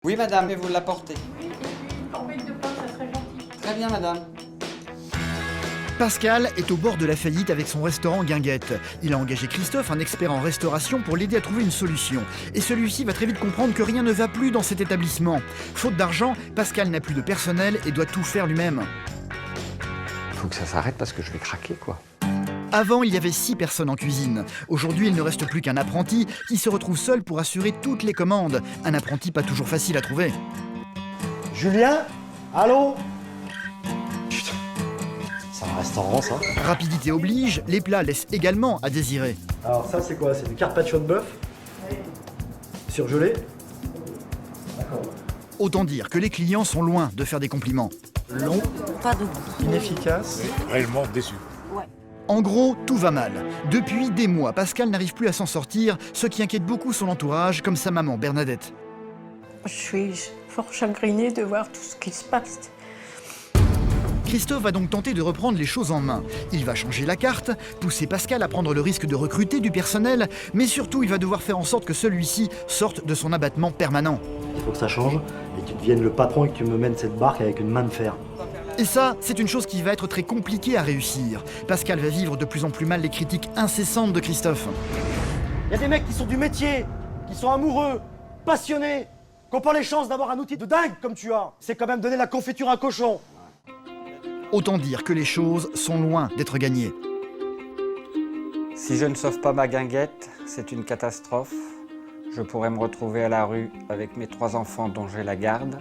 Oui, madame, et vous l'apportez. Oui, et une corbeille de pain, ça serait gentil. Très bien, madame. Pascal est au bord de la faillite avec son restaurant Guinguette. Il a engagé Christophe, un expert en restauration, pour l'aider à trouver une solution. Et celui-ci va très vite comprendre que rien ne va plus dans cet établissement. Faute d'argent, Pascal n'a plus de personnel et doit tout faire lui-même. Il faut que ça s'arrête parce que je vais craquer, quoi. Avant, il y avait 6 personnes en cuisine. Aujourd'hui, il ne reste plus qu'un apprenti qui se retrouve seul pour assurer toutes les commandes. Un apprenti pas toujours facile à trouver. Julien? Allô? Putain, c'est un restaurant ça. Rapidité oblige, les plats laissent également à désirer. Alors ça c'est quoi? C'est du carpaccio de bœuf? Surgelé? D'accord. Autant dire que les clients sont loin de faire des compliments. Long, Pas de goût. inefficace. Réellement déçu. En gros, tout va mal. Depuis des mois, Pascal n'arrive plus à s'en sortir, ce qui inquiète beaucoup son entourage, comme sa maman Bernadette. Je suis fort chagrinée de voir tout ce qui se passe. Christophe va donc tenter de reprendre les choses en main. Il va changer la carte, pousser Pascal à prendre le risque de recruter du personnel, mais surtout il va devoir faire en sorte que celui-ci sorte de son abattement permanent. Il faut que ça change et que tu deviennes le patron et que tu me mènes cette barque avec une main de fer. Et ça, c'est une chose qui va être très compliquée à réussir. Pascal va vivre de plus en plus mal les critiques incessantes de Christophe. Il y a des mecs qui sont du métier, qui sont amoureux, passionnés, qui n'ont pas les chances d'avoir un outil de dingue comme tu as. C'est quand même donner la confiture à un cochon. Autant dire que les choses sont loin d'être gagnées. Si je ne sauve pas ma guinguette, c'est une catastrophe. Je pourrais me retrouver à la rue avec mes 3 enfants dont j'ai la garde.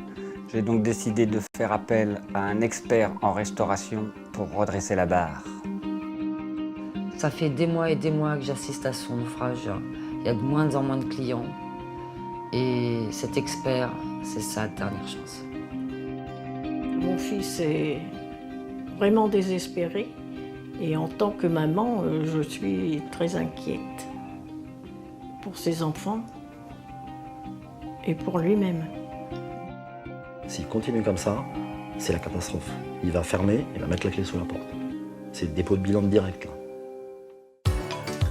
J'ai donc décidé de faire appel à un expert en restauration pour redresser la barre. Ça fait des mois et des mois que j'assiste à son naufrage. Il y a de moins en moins de clients. Et cet expert, c'est sa dernière chance. Mon fils est vraiment désespéré. Et en tant que maman, je suis très inquiète pour ses enfants et pour lui-même. S'il continue comme ça, c'est la catastrophe. Il va fermer, il va mettre la clé sous la porte. C'est le dépôt de bilan direct là.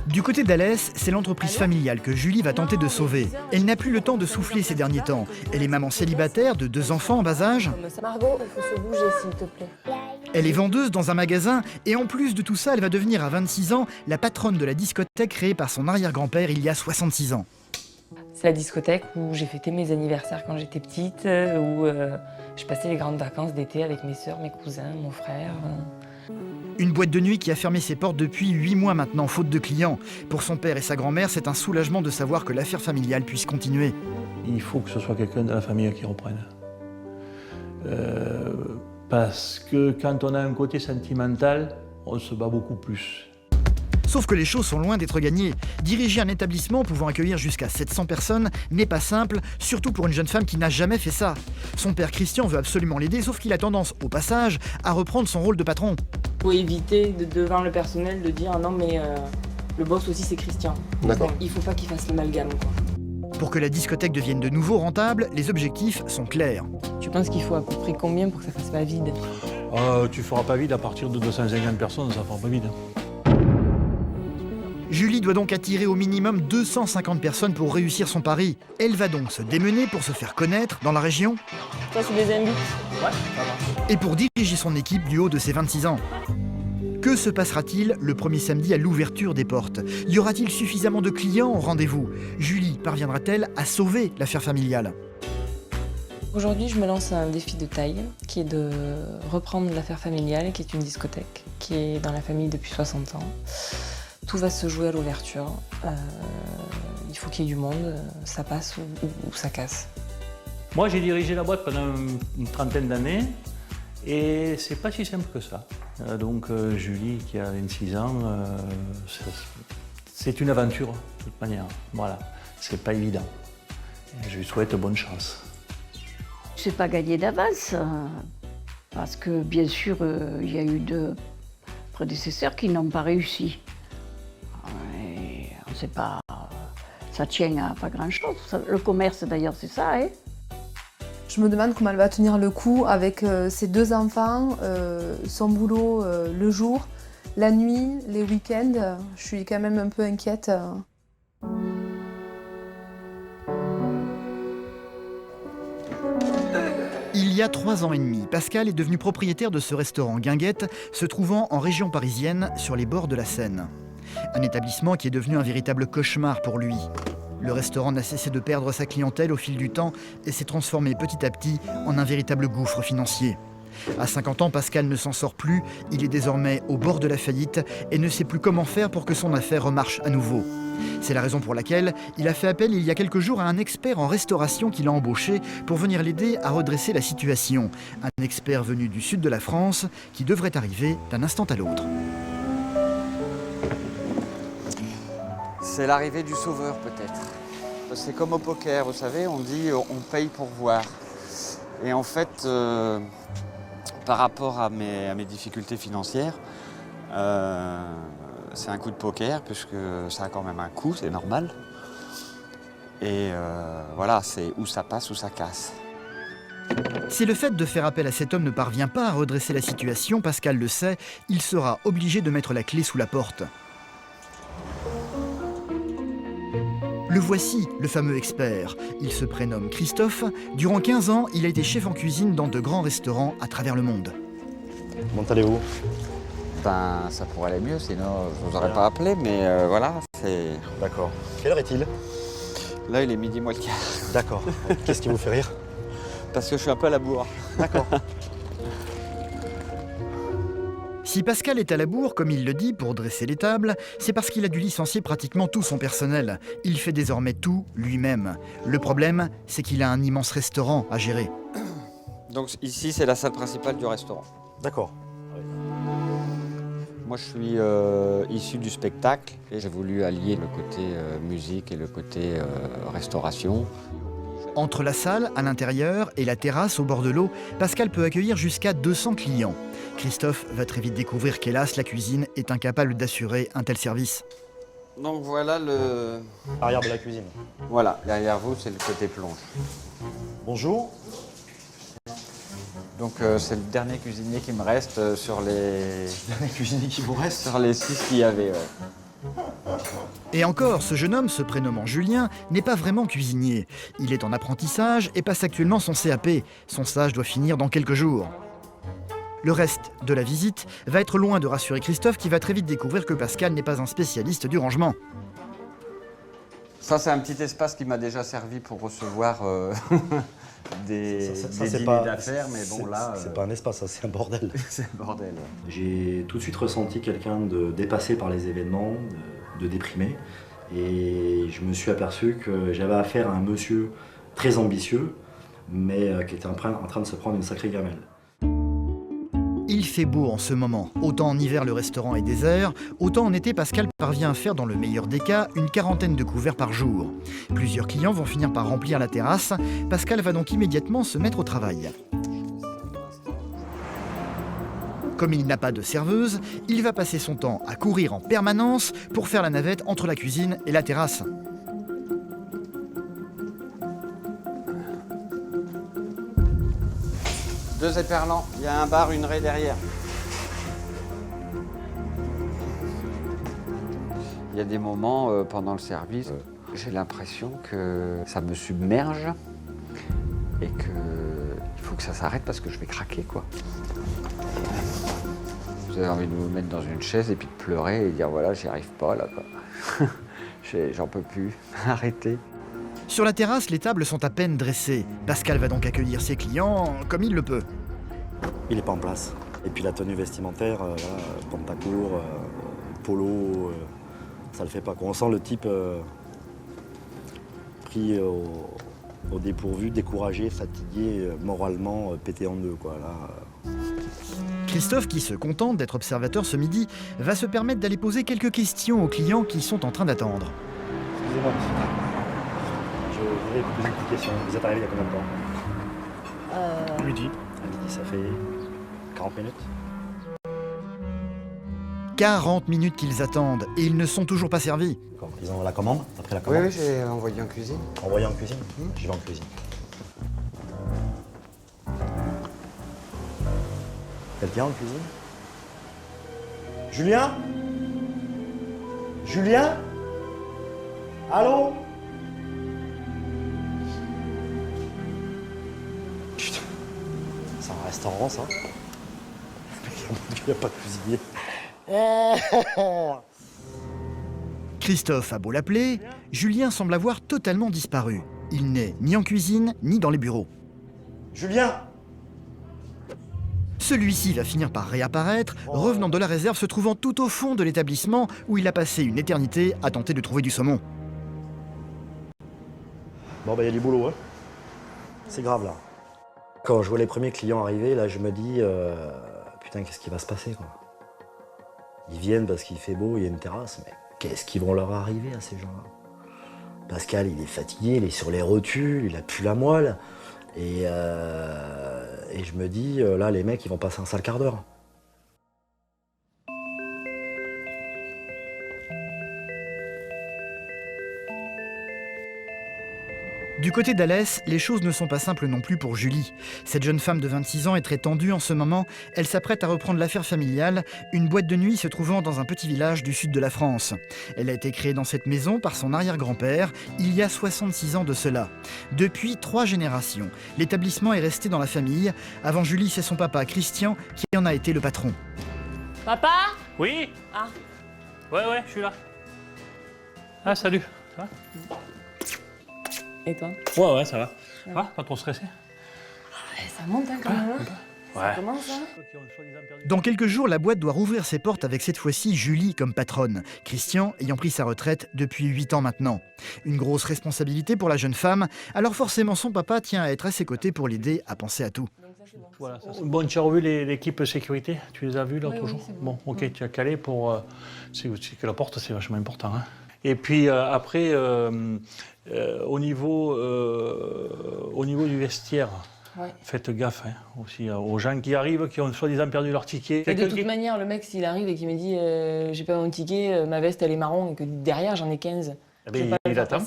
Du côté d'Alès, c'est l'entreprise familiale que Julie va tenter de sauver. Elle n'a plus le temps de souffler ces derniers temps. Elle est maman célibataire de 2 enfants en bas âge. Margot, il faut se bouger s'il te plaît. Elle est vendeuse dans un magasin et en plus de tout ça, elle va devenir à 26 ans la patronne de la discothèque créée par son arrière-grand-père il y a 66 ans. C'est la discothèque où j'ai fêté mes anniversaires quand j'étais petite, où je passais les grandes vacances d'été avec mes sœurs, mes cousins, mon frère. Une boîte de nuit qui a fermé ses portes depuis 8 mois maintenant, faute de clients. Pour son père et sa grand-mère, c'est un soulagement de savoir que l'affaire familiale puisse continuer. Il faut que ce soit quelqu'un de la famille qui reprenne. Parce que quand on a un côté sentimental, on se bat beaucoup plus. Sauf que les choses sont loin d'être gagnées. Diriger un établissement pouvant accueillir jusqu'à 700 personnes n'est pas simple, surtout pour une jeune femme qui n'a jamais fait ça. Son père Christian veut absolument l'aider, sauf qu'il a tendance, au passage, à reprendre son rôle de patron. Faut éviter devant le personnel de dire non mais le boss aussi c'est Christian. D'accord. Il faut pas qu'il fasse l'amalgame quoi. Pour que la discothèque devienne de nouveau rentable, les objectifs sont clairs. Tu penses qu'il faut à peu près combien pour que ça fasse pas vide? Tu feras pas vide à partir de 250 personnes, ça fera pas vide. Julie doit donc attirer au minimum 250 personnes pour réussir son pari. Elle va donc se démener pour se faire connaître dans la région Ça c'est des invités. et pour diriger son équipe du haut de ses 26 ans. Que se passera-t-il le premier samedi à l'ouverture des portes? Y aura-t-il suffisamment de clients au rendez-vous? Julie parviendra-t-elle à sauver l'affaire familiale? Aujourd'hui je me lance un défi de taille qui est de reprendre l'affaire familiale, qui est une discothèque, qui est dans la famille depuis 60 ans. Tout va se jouer à l'ouverture. Il faut qu'il y ait du monde, ça passe ou ça casse. Moi, j'ai dirigé la boîte pendant une trentaine d'années et c'est pas si simple que ça. Julie, qui a 26 ans, c'est une aventure, de toute manière. Voilà, c'est pas évident. Et je lui souhaite bonne chance. C'est pas gagné d'avance, parce que bien sûr, il y a eu 2 prédécesseurs qui n'ont pas réussi. Et on sait pas, ça tient à pas grand-chose. Le commerce d'ailleurs, c'est ça, hein. Je me demande comment elle va tenir le coup avec ses 2 enfants, son boulot le jour, la nuit, les week-ends. Je suis quand même un peu inquiète. Il y a 3 ans et demi, Pascal est devenu propriétaire de ce restaurant Guinguette, se trouvant en région parisienne, sur les bords de la Seine. Un établissement qui est devenu un véritable cauchemar pour lui. Le restaurant n'a cessé de perdre sa clientèle au fil du temps et s'est transformé petit à petit en un véritable gouffre financier. À 50 ans, Pascal ne s'en sort plus, il est désormais au bord de la faillite et ne sait plus comment faire pour que son affaire remarche à nouveau. C'est la raison pour laquelle il a fait appel il y a quelques jours à un expert en restauration qu'il a embauché pour venir l'aider à redresser la situation. Un expert venu du sud de la France qui devrait arriver d'un instant à l'autre. C'est l'arrivée du sauveur peut-être. C'est comme au poker, vous savez, on dit on paye pour voir. Et en fait, par rapport à mes difficultés financières, c'est un coup de poker puisque ça a quand même un coût, c'est normal. Et voilà, c'est où ça passe, où ça casse. Si le fait de faire appel à cet homme ne parvient pas à redresser la situation, Pascal le sait, il sera obligé de mettre la clé sous la porte. Le voici, le fameux expert. Il se prénomme Christophe. Durant 15 ans, il a été chef en cuisine dans de grands restaurants à travers le monde. Comment allez-vous? Ben, ça pourrait aller mieux, sinon je ne vous aurais pas appelé, mais voilà, c'est... D'accord. Quelle heure est-il? Là, il est midi moins le quart. D'accord. Qu'est-ce qui vous fait rire? Parce que je suis un peu à la bourre. D'accord. Si Pascal est à la bourre, comme il le dit, pour dresser les tables, c'est parce qu'il a dû licencier pratiquement tout son personnel. Il fait désormais tout lui-même. Le problème, c'est qu'il a un immense restaurant à gérer. Donc ici, c'est la salle principale du restaurant. D'accord. Moi, je suis issu du spectacle et j'ai voulu allier le côté musique et le côté restauration. Entre la salle, à l'intérieur, et la terrasse au bord de l'eau, Pascal peut accueillir jusqu'à 200 clients. Christophe va très vite découvrir qu'hélas, la cuisine est incapable d'assurer un tel service. Donc voilà le... Arrière de la cuisine. Voilà, derrière vous, c'est le côté plonge. Bonjour. Donc c'est le dernier cuisinier qui me reste sur les... Dernier cuisinier qui vous reste? Sur les 6 qu'il y avait, ouais. Et encore, ce jeune homme, se prénommant Julien, n'est pas vraiment cuisinier. Il est en apprentissage et passe actuellement son CAP. Son stage doit finir dans quelques jours. Le reste de la visite va être loin de rassurer Christophe qui va très vite découvrir que Pascal n'est pas un spécialiste du rangement. Ça, c'est un petit espace qui m'a déjà servi pour recevoir des dîners d'affaires, mais bon là... C'est pas un espace, ça, c'est un bordel. C'est un bordel. J'ai tout de suite ressenti quelqu'un de dépassé par les événements, de déprimé. Et je me suis aperçu que j'avais affaire à un monsieur très ambitieux, mais qui était en train de se prendre une sacrée gamelle. Il fait beau en ce moment. Autant en hiver le restaurant est désert, autant en été Pascal parvient à faire dans le meilleur des cas une 40aine de couverts par jour. Plusieurs clients vont finir par remplir la terrasse. Pascal va donc immédiatement se mettre au travail. Comme il n'a pas de serveuse, il va passer son temps à courir en permanence pour faire la navette entre la cuisine et la terrasse. Deux éperlants, il y a un bar, une raie derrière. Il y a des moments pendant le service, j'ai l'impression que ça me submerge et qu'il faut que ça s'arrête parce que je vais craquer, quoi. Vous avez envie de vous mettre dans une chaise et puis de pleurer et dire voilà, j'y arrive pas là, quoi. J'en peux plus, arrêtez. Sur la terrasse, les tables sont à peine dressées. Pascal va donc accueillir ses clients comme il le peut. Il n'est pas en place. Et puis la tenue vestimentaire, voilà, pantacourt, polo, ça le fait pas. On sent le type pris au dépourvu, découragé, fatigué, moralement pété en deux, quoi. Là, Christophe, qui se contente d'être observateur ce midi, va se permettre d'aller poser quelques questions aux clients qui sont en train d'attendre. Excusez-moi, monsieur. Je voudrais vous poser une petite question. Vous êtes arrivé il y a combien de temps Midi. À midi, ça fait 40 minutes. 40 minutes qu'ils attendent et ils ne sont toujours pas servis. Ils ont la commande, après la commande. Oui, j'ai envoyé en cuisine. Envoyé en cuisine Je vais en cuisine. Quelqu'un en cuisine? Julien? Julien? Allô? Putain. C'est un restaurant, ça. Il n'y a pas de cuisinier. Christophe a beau l'appeler, Julien semble avoir totalement disparu. Il n'est ni en cuisine, ni dans les bureaux. Julien! Celui-ci va finir par réapparaître, revenant de la réserve se trouvant tout au fond de l'établissement où il a passé une éternité à tenter de trouver du saumon. Bon, bah, il y a du boulot, hein. C'est grave, là. Quand je vois les premiers clients arriver, là, je me dis, putain, qu'est-ce qui va se passer, quoi? Ils viennent parce qu'il fait beau, il y a une terrasse, mais qu'est-ce qui vont leur arriver à ces gens-là? Pascal, il est fatigué, il est sur les rotules, il a plus la moelle. Et je me dis, là, les mecs, ils vont passer un sale quart d'heure. Du côté d'Alès, les choses ne sont pas simples non plus pour Julie. Cette jeune femme de 26 ans est très tendue en ce moment. Elle s'apprête à reprendre l'affaire familiale, une boîte de nuit se trouvant dans un petit village du sud de la France. Elle a été créée dans cette maison par son arrière-grand-père, il y a 66 ans de cela. Depuis 3 générations, l'établissement est resté dans la famille. Avant Julie, c'est son papa, Christian, qui en a été le patron. Papa? Oui? Ah. Ouais, je suis là. Ah, salut. Ça va? Et toi? Ouais, ça va. Ah, pas trop stressé? Ça monte hein, quand même. Ouais. Ça commence, hein? Dans quelques jours, la boîte doit rouvrir ses portes avec cette fois-ci Julie comme patronne. Christian ayant pris sa retraite depuis 8 ans maintenant. Une grosse responsabilité pour la jeune femme, alors forcément son papa tient à être à ses côtés pour l'aider à penser à tout. Voilà, ça, bon, tu as revu l'équipe sécurité? Tu les as vus l'autre jour? Bon, ok, tu as calé pour... c'est que la porte, c'est vachement important. Hein. Et puis après, au niveau du vestiaire, faites gaffe hein, aussi aux gens qui arrivent, qui ont soi-disant perdu leur ticket. Et de toute manière, le mec, s'il arrive et qu'il me dit j'ai pas mon ticket, ma veste elle est marron et que derrière j'en ai 15. Eh bien, il attend.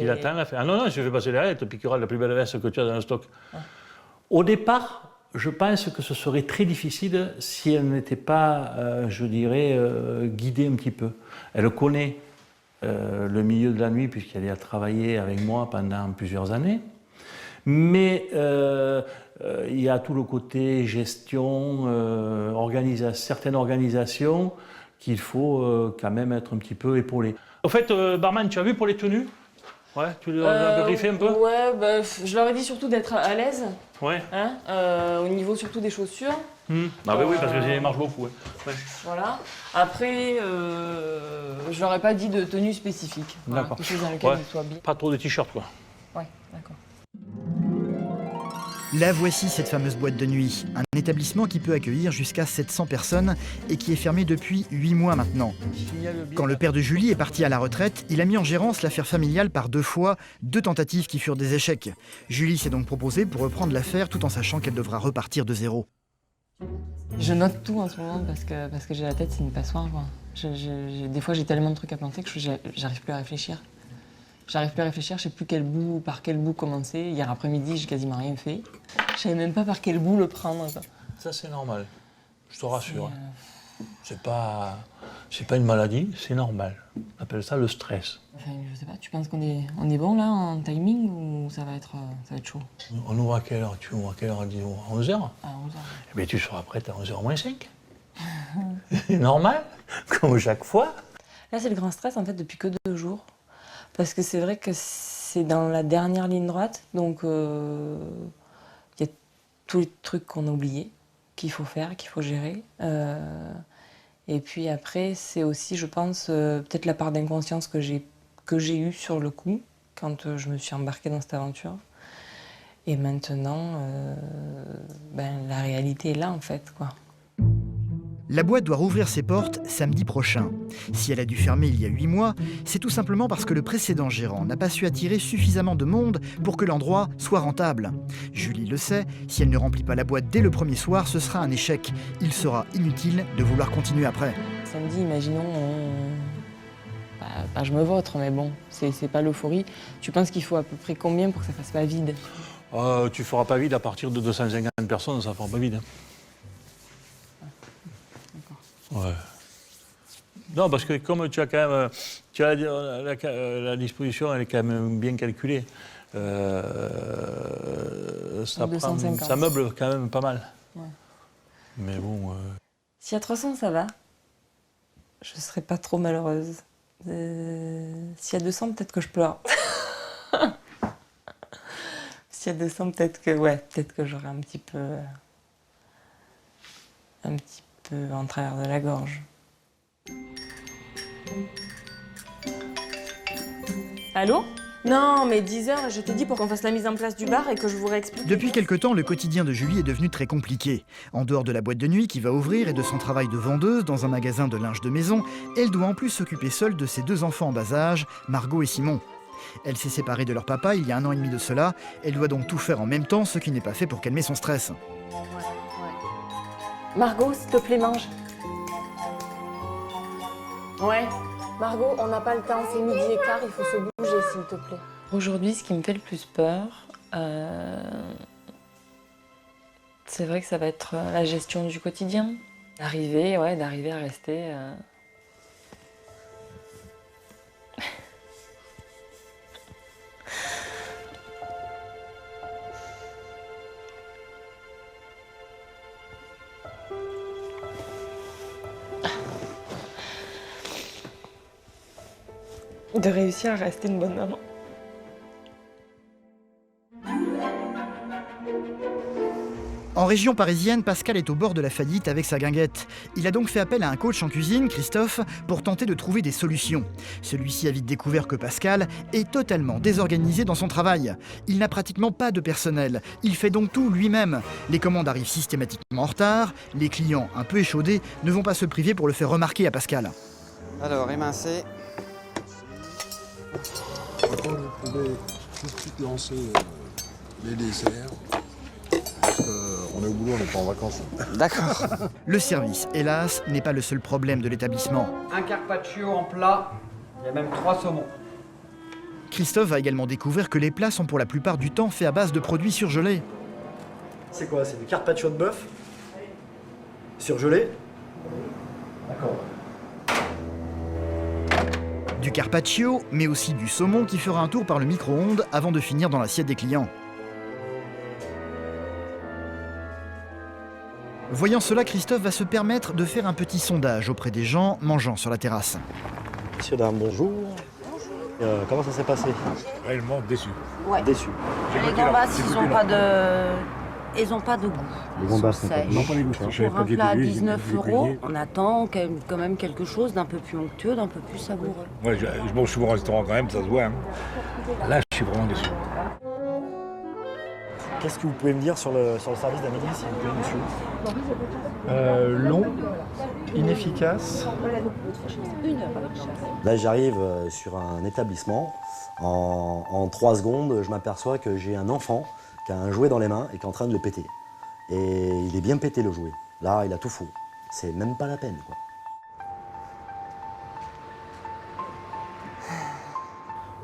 Il attend. Ah non, je vais passer derrière, il te piquera la plus belle veste que tu as dans le stock. Ah. Au départ, je pense que ce serait très difficile si elle n'était pas, je dirais, guidée un petit peu. Elle connaît le milieu de la nuit puisqu'elle a travaillé avec moi pendant plusieurs années. Mais il y a tout le côté gestion, certaines organisations qu'il faut quand même être un petit peu épaulé. Au fait, barman, tu as vu pour les tenues? Ouais, tu l'as briefé un peu? Ouais, bah, je leur ai dit surtout d'être à l'aise. Ouais. Hein, au niveau surtout des chaussures. Ah oui, parce que ça marche beaucoup. Ouais. Voilà. Après, je leur ai pas dit de tenue spécifique. Voilà, d'accord. Quelque chose dans lequel ils soient bien. Pas trop de t-shirts, quoi. Ouais, d'accord. La voici cette fameuse boîte de nuit, un établissement qui peut accueillir jusqu'à 700 personnes et qui est fermé depuis 8 mois maintenant. Quand le père de Julie est parti à la retraite, il a mis en gérance l'affaire familiale par 2 fois, 2 tentatives qui furent des échecs. Julie s'est donc proposée pour reprendre l'affaire tout en sachant qu'elle devra repartir de zéro. Je note tout en ce moment parce que j'ai la tête, c'est une passoire. Quoi. Des fois, j'ai tellement de trucs à planter que j'arrive plus à réfléchir. Je sais plus par quel bout commencer. Hier après-midi, j'ai quasiment rien fait. Je savais même pas par quel bout le prendre. Quoi. Ça, c'est normal. Je te rassure. C'est pas une maladie, c'est normal. On appelle ça le stress. Enfin, je sais pas, tu penses qu'on est bon là en timing ou ça va être chaud? On ouvre à quelle heure? Tu ouvres à quelle heure? À 11h? À 11h. Eh bien, tu seras prête à 11h moins 5. C'est normal, comme chaque fois. Là, c'est le grand stress en fait depuis que 2 jours. Parce que c'est vrai que c'est dans la dernière ligne droite, donc il y a tous les trucs qu'on a oubliés, qu'il faut faire, qu'il faut gérer. Et puis après, c'est aussi, je pense, peut-être la part d'inconscience que j'ai eue sur le coup, quand je me suis embarquée dans cette aventure. Et maintenant, la réalité est là, en fait, quoi. La boîte doit rouvrir ses portes samedi prochain. Si elle a dû fermer il y a 8 mois, c'est tout simplement parce que le précédent gérant n'a pas su attirer suffisamment de monde pour que l'endroit soit rentable. Julie le sait, si elle ne remplit pas la boîte dès le premier soir, ce sera un échec. Il sera inutile de vouloir continuer après. Samedi, imaginons, je me vautre, mais bon, c'est pas l'euphorie. Tu penses qu'il faut à peu près combien pour que ça fasse pas vide? Tu feras pas vide à partir de 250 personnes, ça fera pas vide. Ouais. Non, parce que comme tu as quand même, la disposition, elle est quand même bien calculée. ça meuble quand même pas mal. Ouais. Mais bon... Si à 300, ça va. Je serais pas trop malheureuse. Si à 200, peut-être que je pleure. Si à 200, peut-être que j'aurais un petit peu en travers de la gorge. Allô ? Non, mais 10h, je t'ai dit pour qu'on fasse la mise en place du bar et que je vous réexplique. Depuis quelque temps, le quotidien de Julie est devenu très compliqué. En dehors de la boîte de nuit qui va ouvrir et de son travail de vendeuse dans un magasin de linge de maison, elle doit en plus s'occuper seule de ses 2 enfants en bas âge, Margot et Simon. Elle s'est séparée de leur papa il y a 1 an et demi de cela. Elle doit donc tout faire en même temps, ce qui n'est pas fait pour calmer son stress. Margot, s'il te plaît, mange. Ouais. Margot, on n'a pas le temps, c'est 12h15, il faut se bouger, s'il te plaît. Aujourd'hui, ce qui me fait le plus peur, c'est vrai que ça va être la gestion du quotidien. D'arriver à rester... de réussir à rester une bonne maman. En région parisienne, Pascal est au bord de la faillite avec sa guinguette. Il a donc fait appel à un coach en cuisine, Christophe, pour tenter de trouver des solutions. Celui-ci a vite découvert que Pascal est totalement désorganisé dans son travail. Il n'a pratiquement pas de personnel. Il fait donc tout lui-même. Les commandes arrivent systématiquement en retard. Les clients, un peu échaudés, ne vont pas se priver pour le faire remarquer à Pascal. Alors, émincer. Vous pouvez tout de suite lancer les desserts. Parce qu'on est au boulot, on n'est pas en vacances. D'accord. Le service, hélas, n'est pas le seul problème de l'établissement. Un carpaccio en plat, il y a même 3 saumons. Christophe va également découvrir que les plats sont pour la plupart du temps faits à base de produits surgelés. C'est quoi? C'est du carpaccio de bœuf surgelé? D'accord. Du carpaccio, mais aussi du saumon qui fera un tour par le micro-ondes avant de finir dans l'assiette des clients. Voyant cela, Christophe va se permettre de faire un petit sondage auprès des gens mangeant sur la terrasse. Monsieur, dame, bonjour. Comment ça s'est passé? Réellement déçu. Ouais. Déçu. Les gambas, ils n'ont pas de goût. Les gambas, sont c'est Non, pas les goûts. Pour un plat à 19 €, on attend quand même quelque chose d'un peu plus onctueux, d'un peu plus savoureux. Ouais, je mange souvent au restaurant quand même, ça se voit. Hein. Là, je suis vraiment déçu. Qu'est-ce que vous pouvez me dire sur le service d'à midi, s'il vous plaît, monsieur? Long, inefficace. Là, j'arrive sur un établissement. En 3 secondes, je m'aperçois que j'ai un enfant qui a un jouet dans les mains et qui est en train de le péter. Et il est bien pété, le jouet. Là, il a tout fou. C'est même pas la peine, quoi.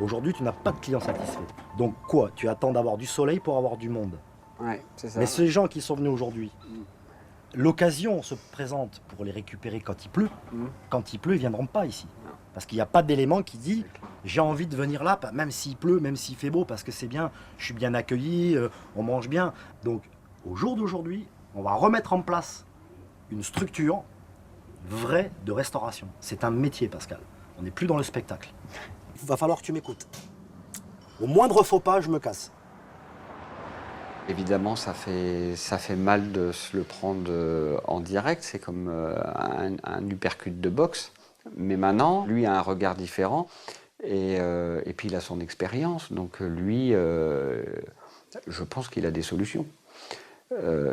Aujourd'hui, tu n'as pas de clients satisfaits. Donc quoi? Tu attends d'avoir du soleil pour avoir du monde. Ouais, c'est ça. Mais ces gens qui sont venus aujourd'hui, l'occasion se présente pour les récupérer quand il pleut. Quand il pleut, ils ne viendront pas ici. Parce qu'il n'y a pas d'élément qui dit j'ai envie de venir là, même s'il pleut, même s'il fait beau, parce que c'est bien, je suis bien accueilli, on mange bien. Donc au jour d'aujourd'hui, on va remettre en place une structure vraie de restauration. C'est un métier, Pascal. On n'est plus dans le spectacle. Il va falloir que tu m'écoutes. Au moindre faux pas, je me casse. Évidemment, ça fait mal de se le prendre en direct. C'est comme un uppercut de boxe. Mais maintenant, lui a un regard différent. Et puis, il a son expérience. Donc, lui, je pense qu'il a des solutions.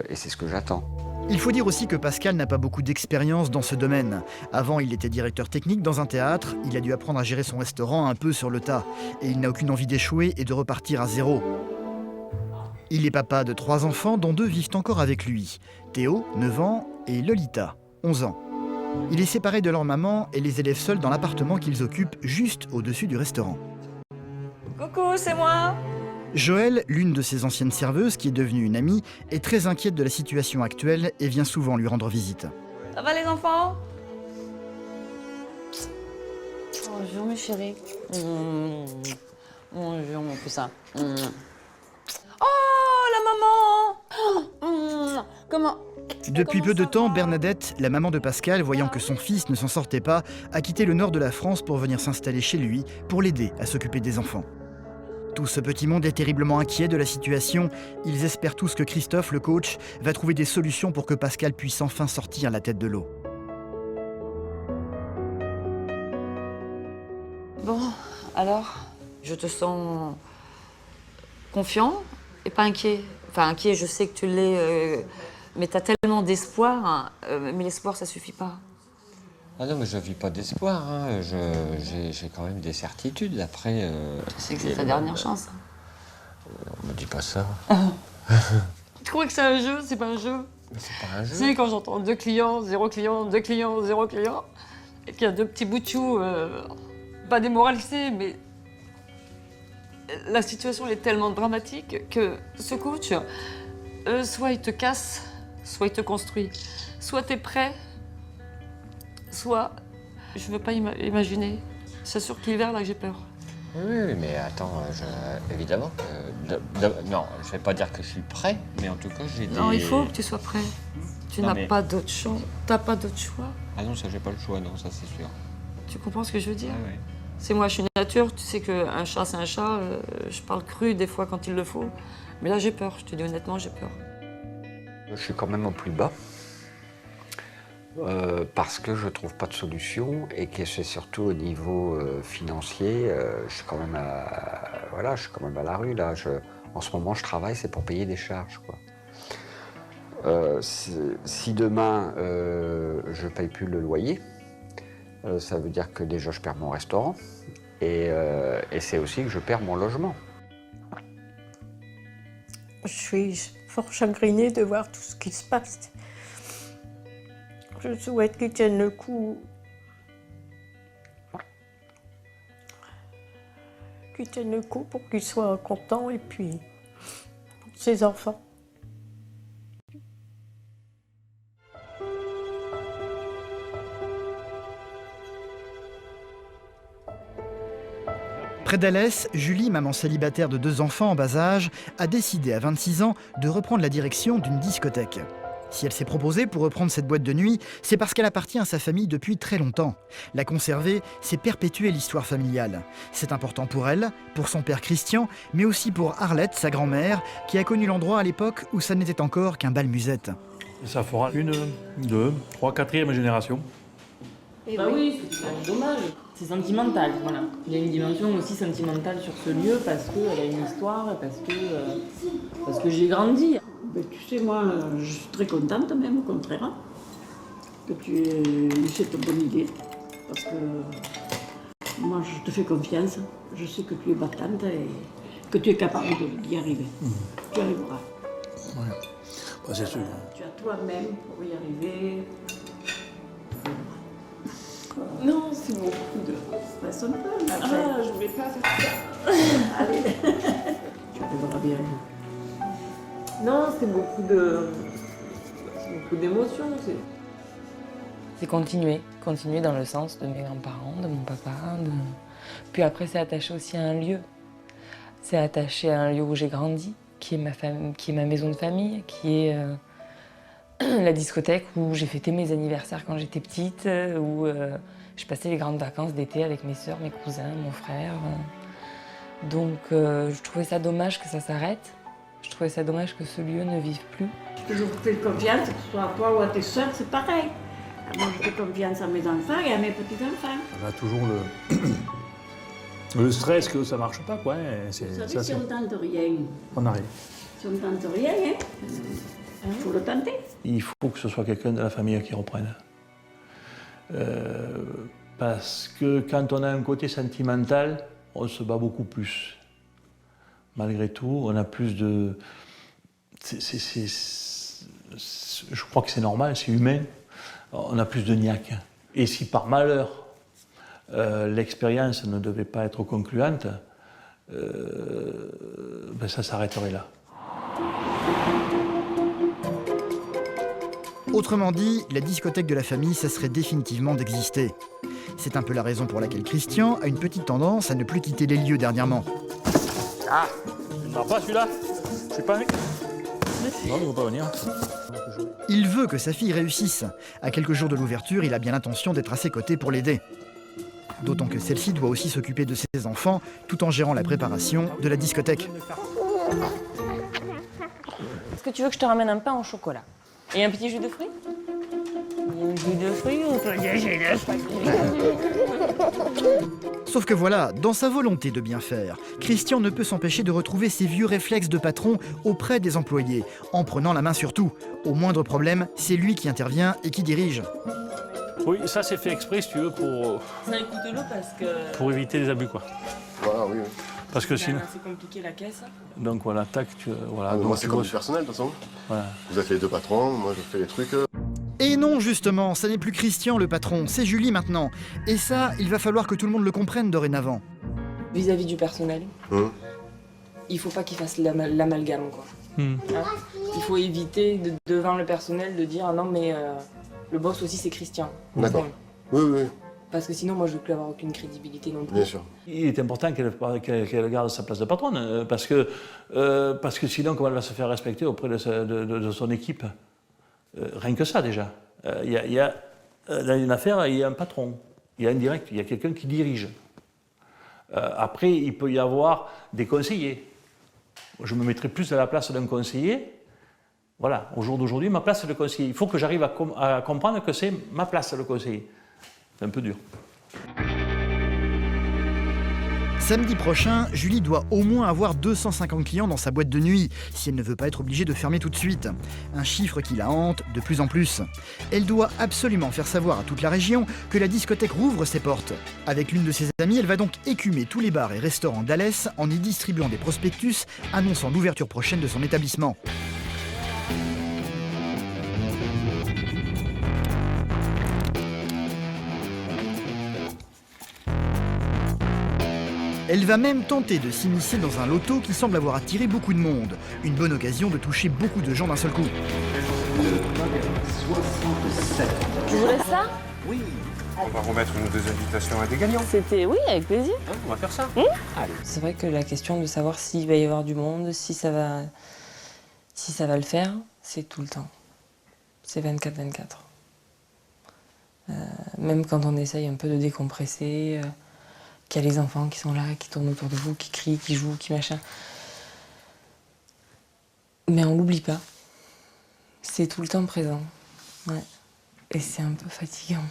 Et c'est ce que j'attends. Il faut dire aussi que Pascal n'a pas beaucoup d'expérience dans ce domaine. Avant, il était directeur technique dans un théâtre. Il a dû apprendre à gérer son restaurant un peu sur le tas. Et il n'a aucune envie d'échouer et de repartir à zéro. Il est papa de 3 enfants, dont 2 vivent encore avec lui. Théo, 9 ans, et Lolita, 11 ans. Il est séparé de leur maman et les élève seuls dans l'appartement qu'ils occupent juste au-dessus du restaurant. Coucou, c'est moi. Joël, l'une de ses anciennes serveuses qui est devenue une amie, est très inquiète de la situation actuelle et vient souvent lui rendre visite. Ça va les enfants? Bonjour mes chéris. Mon Dieu, on fait ça. Oh, la maman! Comment? Depuis peu de temps, Bernadette, la maman de Pascal, voyant que son fils ne s'en sortait pas, a quitté le nord de la France pour venir s'installer chez lui, pour l'aider à s'occuper des enfants. Tout ce petit monde est terriblement inquiet de la situation. Ils espèrent tous que Christophe, le coach, va trouver des solutions pour que Pascal puisse enfin sortir la tête de l'eau. Bon, alors, je te sens confiant et pas inquiet. Enfin, inquiet, je sais que tu l'es, mais t'as tellement d'espoir. Mais l'espoir, ça suffit pas. Ah non, mais je vis pas d'espoir. Hein. J'ai quand même des certitudes. Après. Tu sais que c'est ta dernière chance. On me dit pas ça. Tu crois que c'est un jeu? C'est pas un jeu. C'est pas un jeu. Tu sais, quand j'entends 2 clients, 0 client, 2 clients, 0 client, et qu'il y a 2 petits bouts de chou, pas démoralisés, mais la situation est tellement dramatique que ce coach, soit il te casse, soit il te construit. Soit t'es prêt, soit je veux pas imaginer. C'est sûr que l'hiver, là, j'ai peur. Oui, mais attends, évidemment que... non, je vais pas dire que je suis prêt, mais en tout cas, j'ai des... Non, il faut que tu sois prêt. Tu n'as pas d'autre choix. T'as pas d'autre choix. Ah non, ça, j'ai pas le choix, non, ça, c'est sûr. Tu comprends ce que je veux dire? Oui. C'est moi, je suis nature. Tu sais qu'un chat, c'est un chat. Je parle cru des fois quand il le faut. Mais là, j'ai peur. Je te dis honnêtement, j'ai peur. Je suis quand même au plus bas. Parce que je trouve pas de solution et que c'est surtout au niveau financier. Je suis quand même je suis quand même à la rue là. En ce moment, je travaille, c'est pour payer des charges, quoi. Si demain je paye plus le loyer, ça veut dire que déjà je perds mon restaurant et c'est aussi que je perds mon logement. Je suis fort chagrinée de voir tout ce qui se passe. Je souhaite qu'ils tiennent le coup. Qu'ils tiennent le coup pour qu'ils soient contents et puis pour ses enfants. Près d'Alès, Julie, maman célibataire de 2 enfants en bas âge, a décidé à 26 ans de reprendre la direction d'une discothèque. Si elle s'est proposée pour reprendre cette boîte de nuit, c'est parce qu'elle appartient à sa famille depuis très longtemps. La conserver, c'est perpétuer l'histoire familiale. C'est important pour elle, pour son père Christian, mais aussi pour Arlette, sa grand-mère, qui a connu l'endroit à l'époque où ça n'était encore qu'un bal musette. Ça fera 1, 2, 3, 4e génération. Bah oui, c'est quand même dommage. C'est sentimental, voilà. Il y a une dimension aussi sentimentale sur ce lieu parce qu'elle a une histoire, parce que j'ai grandi. Ben, tu sais, moi, je suis très contente même, au contraire, que tu aies eu cette bonne idée. Parce que moi, je te fais confiance. Je sais que tu es battante et que tu es capable d'y arriver. Tu arriveras. Ouais. Bah, c'est sûr. Tu as toi-même pour y arriver. Non, c'est beaucoup de... Ça sonne pas, Ah, je voulais pas faire ça. Allez, tu arriveras bien. Non, c'est beaucoup d'émotions. C'est continuer dans le sens de mes grands-parents, de mon papa. Puis après, c'est attaché aussi à un lieu. C'est attaché à un lieu où j'ai grandi, qui est ma maison de famille, qui est la discothèque où j'ai fêté mes anniversaires quand j'étais petite, où je passais les grandes vacances d'été avec mes sœurs, mes cousins, mon frère. Donc je trouvais ça dommage que ça s'arrête. Je trouvais ça dommage que ce lieu ne vive plus. Je toujours fais confiance, que ce soit à toi ou à tes sœurs, c'est pareil. Moi, je fais confiance à mes enfants et à mes petits-enfants. On a toujours le stress que ça marche pas, quoi. Vous savez, si on tente rien, on arrive. Si on tente rien, il faut le tenter. Il faut que ce soit quelqu'un de la famille qui reprenne. Parce que quand on a un côté sentimental, on se bat beaucoup plus. Malgré tout, on a plus de... je crois que c'est normal, c'est humain. On a plus de niaque. Et si par malheur, l'expérience ne devait pas être concluante, ça s'arrêterait là. Autrement dit, la discothèque de la famille cesserait définitivement d'exister. C'est un peu la raison pour laquelle Christian a une petite tendance à ne plus quitter les lieux dernièrement. Ah, il ne marche pas celui-là. Je suis pas venu. Non, il ne va pas venir. Il veut que sa fille réussisse. À quelques jours de l'ouverture, il a bien l'intention d'être à ses côtés pour l'aider. D'autant que celle-ci doit aussi s'occuper de ses enfants, tout en gérant la préparation de la discothèque. Est-ce que tu veux que je te ramène un pain au chocolat? Et un petit jus de fruits? Un jus de fruits ou pas de jus de fruits? Sauf que voilà, dans sa volonté de bien faire, Christian ne peut s'empêcher de retrouver ses vieux réflexes de patron auprès des employés, en prenant la main sur tout. Au moindre problème, c'est lui qui intervient et qui dirige. Oui, ça c'est fait exprès, si tu veux, pour... C'est un couteau parce que... Pour éviter les abus, quoi. Voilà, oui. Parce que sinon... C'est compliqué la caisse. Donc voilà, tac, tu... Voilà, Ah, donc, moi, c'est comme du personnel, de toute façon. Voilà. Vous êtes les deux patrons, moi, je fais les trucs. Et non, justement, ça n'est plus Christian le patron, c'est Julie maintenant. Et ça, il va falloir que tout le monde le comprenne dorénavant. Vis-à-vis du personnel, il faut pas qu'il fasse l'amalgame, quoi. Hein, il faut éviter, devant le personnel, de dire « Ah non, mais le boss aussi, c'est Christian. » D'accord. Oui, oui. Parce que sinon, moi, je ne veux plus avoir aucune crédibilité non plus. Bien sûr. Il est important qu'elle garde sa place de patronne, parce que sinon, comment elle va se faire respecter auprès de son équipe? Rien que ça, déjà. Il y a dans une affaire, il y a un patron, il y a un direct, il y a quelqu'un qui dirige. Après, il peut y avoir des conseillers. Je me mettrai plus à la place d'un conseiller. Voilà, au jour d'aujourd'hui, ma place, c'est le conseiller. Il faut que j'arrive à comprendre que c'est ma place, le conseiller. C'est un peu dur. Samedi prochain, Julie doit au moins avoir 250 clients dans sa boîte de nuit, si elle ne veut pas être obligée de fermer tout de suite. Un chiffre qui la hante de plus en plus. Elle doit absolument faire savoir à toute la région que la discothèque rouvre ses portes. Avec l'une de ses amies, elle va donc écumer tous les bars et restaurants d'Alès en y distribuant des prospectus annonçant l'ouverture prochaine de son établissement. Elle va même tenter de s'immiscer dans un loto qui semble avoir attiré beaucoup de monde. Une bonne occasion de toucher beaucoup de gens d'un seul coup. 67. Tu voulais ça? Oui. On va remettre une ou deux invitations à des gagnants. C'était... Oui, avec plaisir. On va faire ça. Allez. C'est vrai que la question de savoir s'il va y avoir du monde, si ça va le faire, c'est tout le temps. C'est 24/24. Même quand on essaye un peu de décompresser... qu'il y a les enfants qui sont là, qui tournent autour de vous, qui crient, qui jouent, qui machin. Mais on l'oublie pas. C'est tout le temps présent. Ouais. Et c'est un peu fatigant.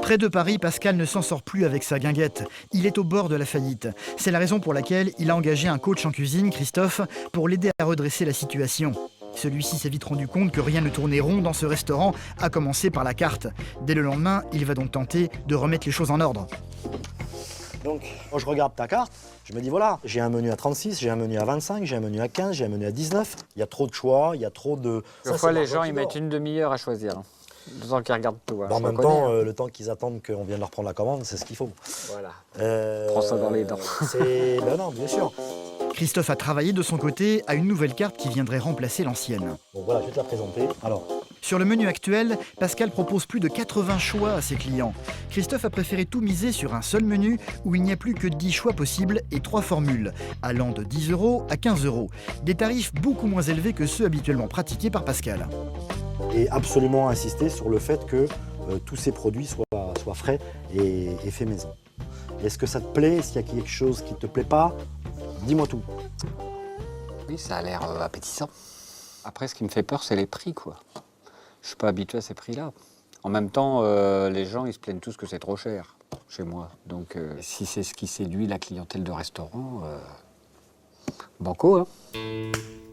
Près de Paris, Pascal ne s'en sort plus avec sa guinguette. Il est au bord de la faillite. C'est la raison pour laquelle il a engagé un coach en cuisine, Christophe, pour l'aider à redresser la situation. Celui-ci s'est vite rendu compte que rien ne tournait rond dans ce restaurant, à commencer par la carte. Dès le lendemain, il va donc tenter de remettre les choses en ordre. Donc, quand je regarde ta carte, je me dis voilà, j'ai un menu à 36, j'ai un menu à 25, j'ai un menu à 15, j'ai un menu à 19. Il y a trop de choix, il y a trop de... Parfois, les gens, ils mettent une demi-heure à choisir. Le temps qu'ils regardent tout. En même temps, le temps qu'ils attendent qu'on vienne leur prendre la commande, c'est ce qu'il faut. Voilà. Prends ça dans les dents. Ben non, bien sûr. Christophe a travaillé de son côté à une nouvelle carte qui viendrait remplacer l'ancienne. Donc voilà, je vais te la présenter. Alors. Sur le menu actuel, Pascal propose plus de 80 choix à ses clients. Christophe a préféré tout miser sur un seul menu où il n'y a plus que 10 choix possibles et 3 formules, allant de 10 € à 15 €. Des tarifs beaucoup moins élevés que ceux habituellement pratiqués par Pascal. Et absolument insister sur le fait que tous ces produits soient frais et faits maison. Est-ce que ça te plaît? S'il y a quelque chose qui ne te plaît pas, dis-moi tout. Oui, ça a l'air appétissant. Après, ce qui me fait peur, c'est les prix, quoi. Je suis pas habitué à ces prix-là. En même temps, les gens, ils se plaignent tous que c'est trop cher chez moi. Donc, si c'est ce qui séduit la clientèle de restaurant, banco, hein.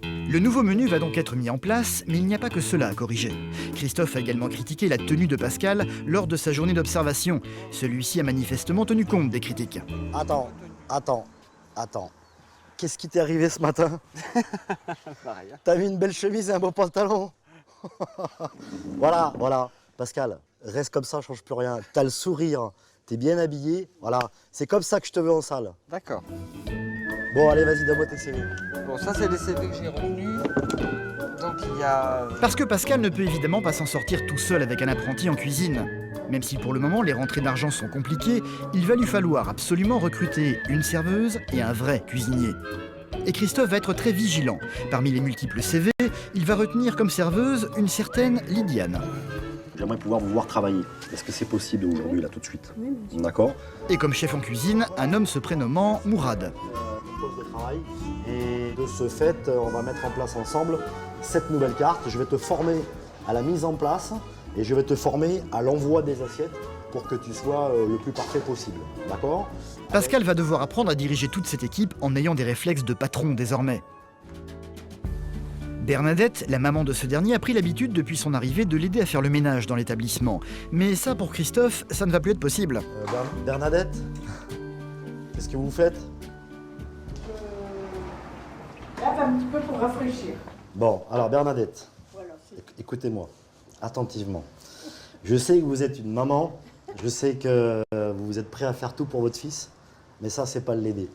Le nouveau menu va donc être mis en place, mais il n'y a pas que cela à corriger. Christophe a également critiqué la tenue de Pascal lors de sa journée d'observation. Celui-ci a manifestement tenu compte des critiques. Attends. Qu'est-ce qui t'est arrivé ce matin? T'as mis une belle chemise et un beau pantalon. Voilà. Pascal, reste comme ça, change plus rien. T'as le sourire, t'es bien habillé. Voilà, c'est comme ça que je te veux en salle. D'accord. Bon, allez, vas-y, donne-moi tes CV. Bon, ça, c'est les CV que j'ai retenus. Donc, il y a... Parce que Pascal ne peut évidemment pas s'en sortir tout seul avec un apprenti en cuisine. Même si pour le moment les rentrées d'argent sont compliquées, il va lui falloir absolument recruter une serveuse et un vrai cuisinier. Et Christophe va être très vigilant. Parmi les multiples CV, il va retenir comme serveuse une certaine Lydiane. J'aimerais pouvoir vous voir travailler. Est-ce que c'est possible aujourd'hui, là, tout de suite? D'accord. Et comme chef en cuisine, un homme se prénommant Mourad. Poste de travail. Et de ce fait, on va mettre en place ensemble cette nouvelle carte. Je vais te former à la mise en place et je vais te former à l'envoi des assiettes pour que tu sois le plus parfait possible. D'accord? Pascal va devoir apprendre à diriger toute cette équipe en ayant des réflexes de patron désormais. Bernadette, la maman de ce dernier, a pris l'habitude depuis son arrivée de l'aider à faire le ménage dans l'établissement. Mais ça, pour Christophe, ça ne va plus être possible. Bernadette, qu'est-ce que vous faites? Un petit peu pour rafraîchir. Bon, alors Bernadette, Voilà, écoutez-moi attentivement. Je sais que vous êtes une maman, je sais que vous êtes prêt à faire tout pour votre fils, mais ça, c'est pas l'aider.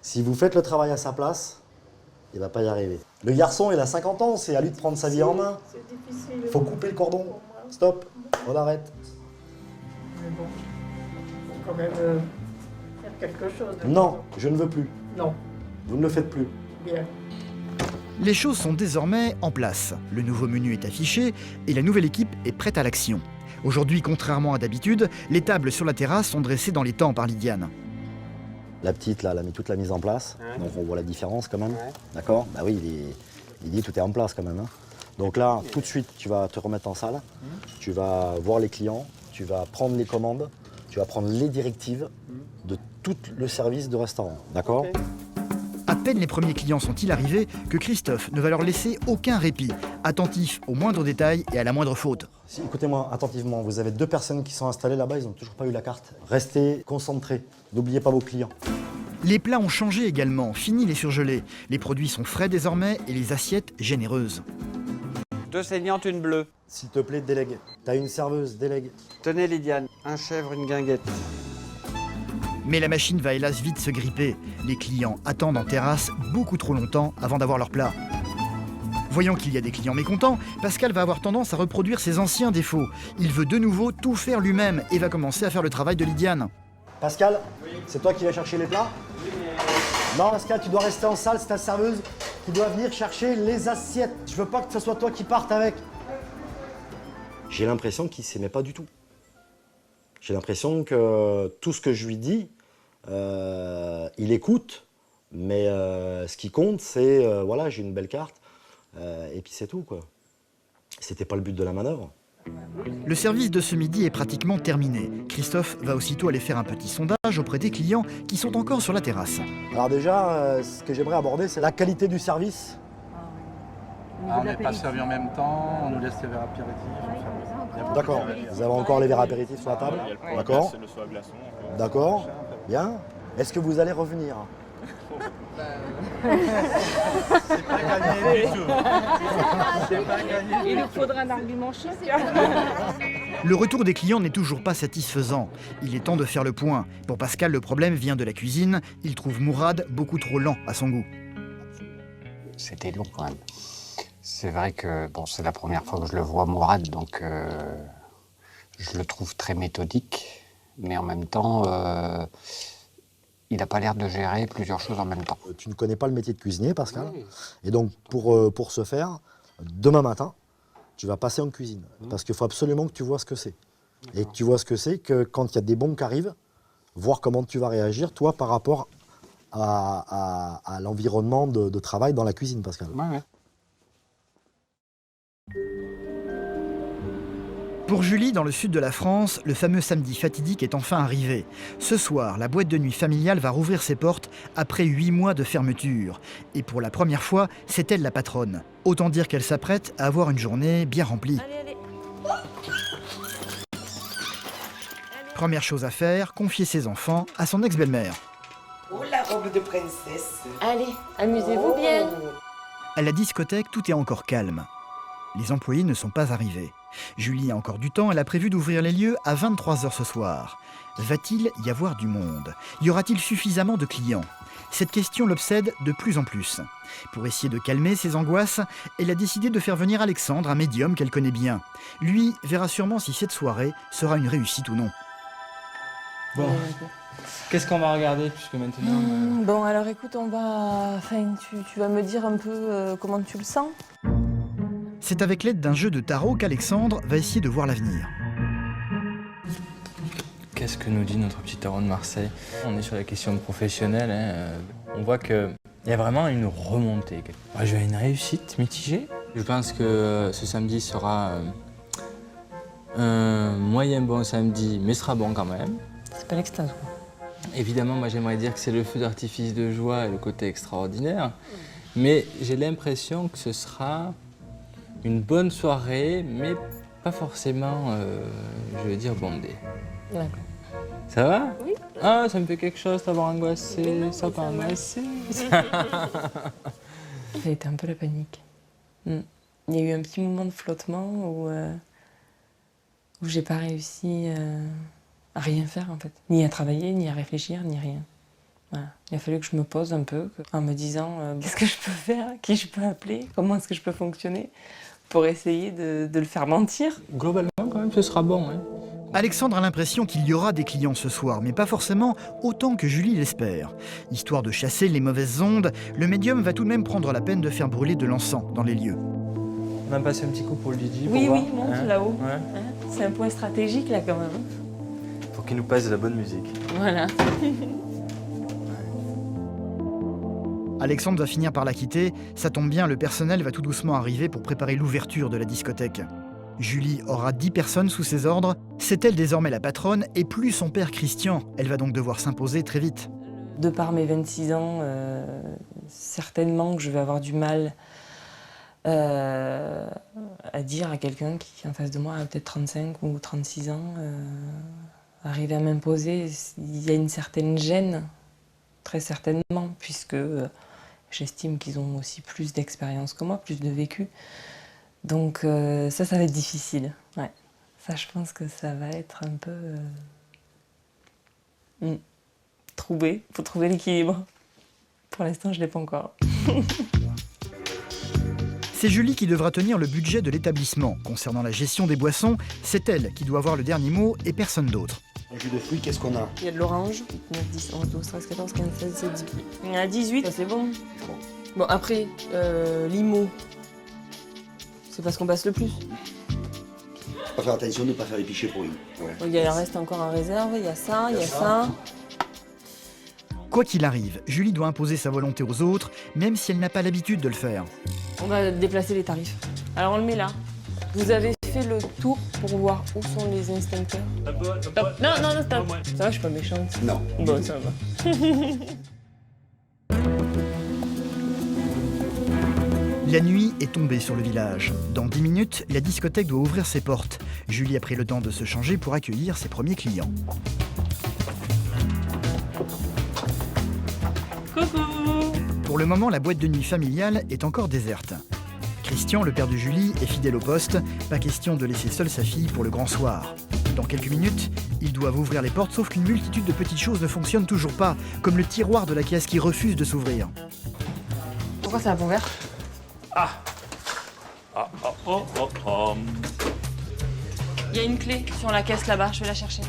Si vous faites le travail à sa place, il va pas y arriver. Le garçon, il a 50 ans, c'est à lui de prendre sa vie en main. C'est difficile. Il faut couper le cordon. Stop, on arrête. Mais bon, il faut quand même faire quelque chose. Non, je ne veux plus. Non. Vous ne le faites plus. Bien. Les choses sont désormais en place. Le nouveau menu est affiché et la nouvelle équipe est prête à l'action. Aujourd'hui, contrairement à d'habitude, les tables sur la terrasse sont dressées dans les temps par Lydiane. La petite, là, elle a mis toute la mise en place. Ouais. Donc on voit la différence quand même. Ouais. D'accord? Bah oui, il dit tout est en place quand même. Hein. Donc là, tout de suite, tu vas te remettre en salle. Tu vas voir les clients. Tu vas prendre les commandes. Tu vas prendre les directives de tout le service de restaurant. D'accord? Okay. À peine les premiers clients sont-ils arrivés que Christophe ne va leur laisser aucun répit, attentif aux moindres détails et à la moindre faute. Écoutez-moi attentivement, vous avez 2 personnes qui sont installées là-bas, ils n'ont toujours pas eu la carte. Restez concentrés, n'oubliez pas vos clients. Les plats ont changé également, fini les surgelés. Les produits sont frais désormais et les assiettes généreuses. 2 saignantes, une bleue. S'il te plaît, délègue. T'as une serveuse, délègue. Tenez Lydiane, un chèvre, une guinguette. Mais la machine va hélas vite se gripper. Les clients attendent en terrasse beaucoup trop longtemps avant d'avoir leur plat. Voyant qu'il y a des clients mécontents, Pascal va avoir tendance à reproduire ses anciens défauts. Il veut de nouveau tout faire lui-même et va commencer à faire le travail de Lydiane. Pascal, c'est toi qui vas chercher les plats? Non, Pascal, tu dois rester en salle, c'est ta serveuse qui doit venir chercher les assiettes. Je veux pas que ce soit toi qui parte avec. J'ai l'impression qu'il s'aimait pas du tout. J'ai l'impression que tout ce que je lui dis, il écoute, mais ce qui compte, c'est, voilà, j'ai une belle carte, et puis c'est tout, quoi. C'était pas le but de la manœuvre. Le service de ce midi est pratiquement terminé. Christophe va aussitôt aller faire un petit sondage auprès des clients qui sont encore sur la terrasse. Alors déjà, ce que j'aimerais aborder, c'est la qualité du service. On n'est pas servi en même temps, on nous laisse les verres apéritifs. D'accord. Vous avez encore les verres apéritifs sur la table? D'accord. D'accord. Bien. Est-ce que vous allez revenir? C'est pas gagné du tout. Il nous faudra un argument chic. Le retour des clients n'est toujours pas satisfaisant. Il est temps de faire le point. Pour Pascal, le problème vient de la cuisine. Il trouve Mourad beaucoup trop lent à son goût. C'était long quand même. C'est vrai que bon, c'est la première fois que je le vois, Mourad, donc je le trouve très méthodique, mais en même temps, il n'a pas l'air de gérer plusieurs choses en même temps. Tu ne connais pas le métier de cuisinier, Pascal. Oui. Et donc, pour ce faire, demain matin, tu vas passer en cuisine. Parce qu'il faut absolument que tu vois ce que c'est. Et que tu vois ce que c'est que quand il y a des bons qui arrivent, voir comment tu vas réagir, toi, par rapport à l'environnement de travail dans la cuisine, Pascal. Ouais. Pour Julie, dans le sud de la France, le fameux samedi fatidique est enfin arrivé. Ce soir, la boîte de nuit familiale va rouvrir ses portes après 8 mois de fermeture. Et pour la première fois, c'est elle la patronne. Autant dire qu'elle s'apprête à avoir une journée bien remplie. Allez. Première chose à faire, confier ses enfants à son ex-belle-mère. Oh, la robe de princesse. Allez, amusez-vous bien. À la discothèque, tout est encore calme. Les employés ne sont pas arrivés. Julie a encore du temps, elle a prévu d'ouvrir les lieux à 23 h ce soir. Va-t-il y avoir du monde? Y aura-t-il suffisamment de clients? Cette question l'obsède de plus en plus. Pour essayer de calmer ses angoisses, elle a décidé de faire venir Alexandre, un médium qu'elle connaît bien. Lui verra sûrement si cette soirée sera une réussite ou non. Bon, qu'est-ce qu'on va regarder puisque maintenant... Bon, alors écoute, on va... Enfin, tu vas me dire un peu comment tu le sens. C'est avec l'aide d'un jeu de tarot qu'Alexandre va essayer de voir l'avenir. Qu'est-ce que nous dit notre petit tarot de Marseille? On est sur la question professionnelle. On voit qu'il y a vraiment une remontée. Je vais une réussite mitigée. Je pense que ce samedi sera un moyen bon samedi, mais sera bon quand même. C'est pas l'extase, quoi. Évidemment, moi j'aimerais dire que c'est le feu d'artifice de joie et le côté extraordinaire. Mais j'ai l'impression que ce sera une bonne soirée, mais pas forcément, je veux dire, bondée. D'accord. Ça va? Oui. Ah, ça me fait quelque chose d'avoir angoissé, ça pas angoissé. Ça a été un peu la panique. Il y a eu un petit moment de flottement où j'ai pas réussi à rien faire en fait. Ni à travailler, ni à réfléchir, ni rien. Voilà. Il a fallu que je me pose un peu en me disant qu'est-ce que je peux faire, qui je peux appeler, comment est-ce que je peux fonctionner pour essayer de le faire mentir. Globalement, quand même, ce sera bon. Hein. Alexandre a l'impression qu'il y aura des clients ce soir, mais pas forcément autant que Julie l'espère. Histoire de chasser les mauvaises ondes, le médium va tout de même prendre la peine de faire brûler de l'encens dans les lieux. On a passé un petit coup pour le DJ. Oui, pour oui, voir. monte là-haut. Ouais. Hein, c'est un point stratégique là quand même. Pour qu'il nous passe de la bonne musique. Voilà. Alexandre va finir par la quitter. Ça tombe bien, le personnel va tout doucement arriver pour préparer l'ouverture de la discothèque. Julie aura 10 personnes sous ses ordres. C'est elle désormais la patronne et plus son père Christian. Elle va donc devoir s'imposer très vite. De par mes 26 ans, certainement que je vais avoir du mal à dire à quelqu'un qui en face de moi a peut-être 35 ou 36 ans, arriver à m'imposer, il y a une certaine gêne, très certainement, puisque j'estime qu'ils ont aussi plus d'expérience que moi, plus de vécu. Donc ça va être difficile. Ouais. Ça, je pense que ça va être un peu trouvé. Il faut trouver l'équilibre. Pour l'instant, je ne l'ai pas encore. C'est Julie qui devra tenir le budget de l'établissement. Concernant la gestion des boissons, c'est elle qui doit avoir le dernier mot et personne d'autre. En jus de fruits, qu'est-ce qu'on a? Il y a de l'orange, 9, 10, 11, 12, 13, 14, 15, 16, 17, 18. Il y en a 18, ça c'est bon. Bon, après, limo, c'est parce qu'on passe le plus. Faut faire attention de ne pas faire épicher pour lui. Ouais. Il en reste encore en réserve, il y a ça, il y a ça. Quoi qu'il arrive, Julie doit imposer sa volonté aux autres, même si elle n'a pas l'habitude de le faire. On va déplacer les tarifs. Alors on le met là. Vous avez fait le tour pour voir où sont les instincteurs. Stop. Non, stop. Ça va, je suis pas méchante. Non. Bon, ça va. La nuit est tombée sur le village. Dans 10 minutes, la discothèque doit ouvrir ses portes. Julie a pris le temps de se changer pour accueillir ses premiers clients. Coucou! Pour le moment, la boîte de nuit familiale est encore déserte. Christian, le père de Julie, est fidèle au poste. Pas question de laisser seule sa fille pour le grand soir. Dans quelques minutes, ils doivent ouvrir les portes, sauf qu'une multitude de petites choses ne fonctionnent toujours pas, comme le tiroir de la caisse qui refuse de s'ouvrir. Pourquoi ça a pas ouvert? Il y a une clé sur la caisse là-bas, je vais la chercher.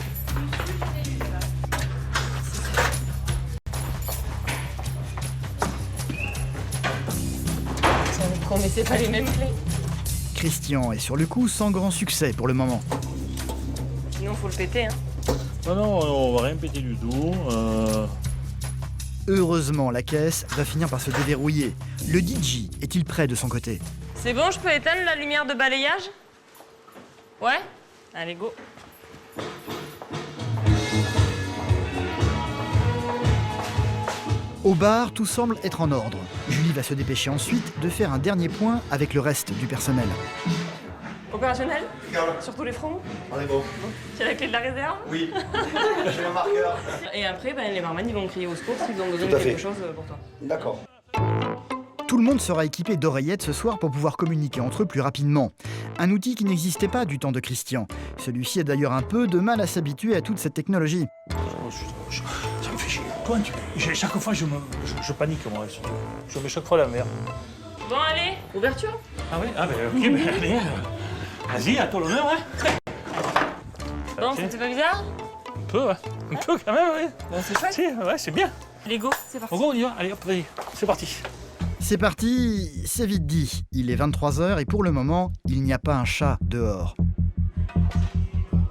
Mais c'est pas les mêmes clés. Christian est sur le coup sans grand succès pour le moment. Sinon, faut le péter, hein. Non, on va rien péter du tout. Heureusement, la caisse va finir par se déverrouiller. Le DJ est-il prêt de son côté? C'est bon, je peux éteindre la lumière de balayage? Ouais? Allez, go. Au bar, tout semble être en ordre. Julie va se dépêcher ensuite de faire un dernier point avec le reste du personnel. Opérationnel? Sur tous les fronts? On est bon. Tu as la clé de la réserve? Oui. J'ai un marqueur. Et après, les barman ils vont crier au secours s'ils ont besoin de quelque chose pour toi. D'accord. Tout le monde sera équipé d'oreillettes ce soir pour pouvoir communiquer entre eux plus rapidement. Un outil qui n'existait pas du temps de Christian. Celui-ci a d'ailleurs un peu de mal à s'habituer à toute cette technologie. Ça me fait chier. Chaque fois, je panique, moi. Je mets chaque fois la merde. Bon, allez, ouverture. Ah oui? Ah ben ok, ben allez. Vas-y, à toi l'honneur, hein. Bon, ça te fait pas bizarre? Un peu, ouais. Un peu quand même, oui. Bon, c'est chouette. Si, ouais, c'est bien. Allez, go, c'est parti. Go, on y va. Allez, hop, vas-y. C'est parti. C'est parti, c'est vite dit. Il est 23h et pour le moment, il n'y a pas un chat dehors.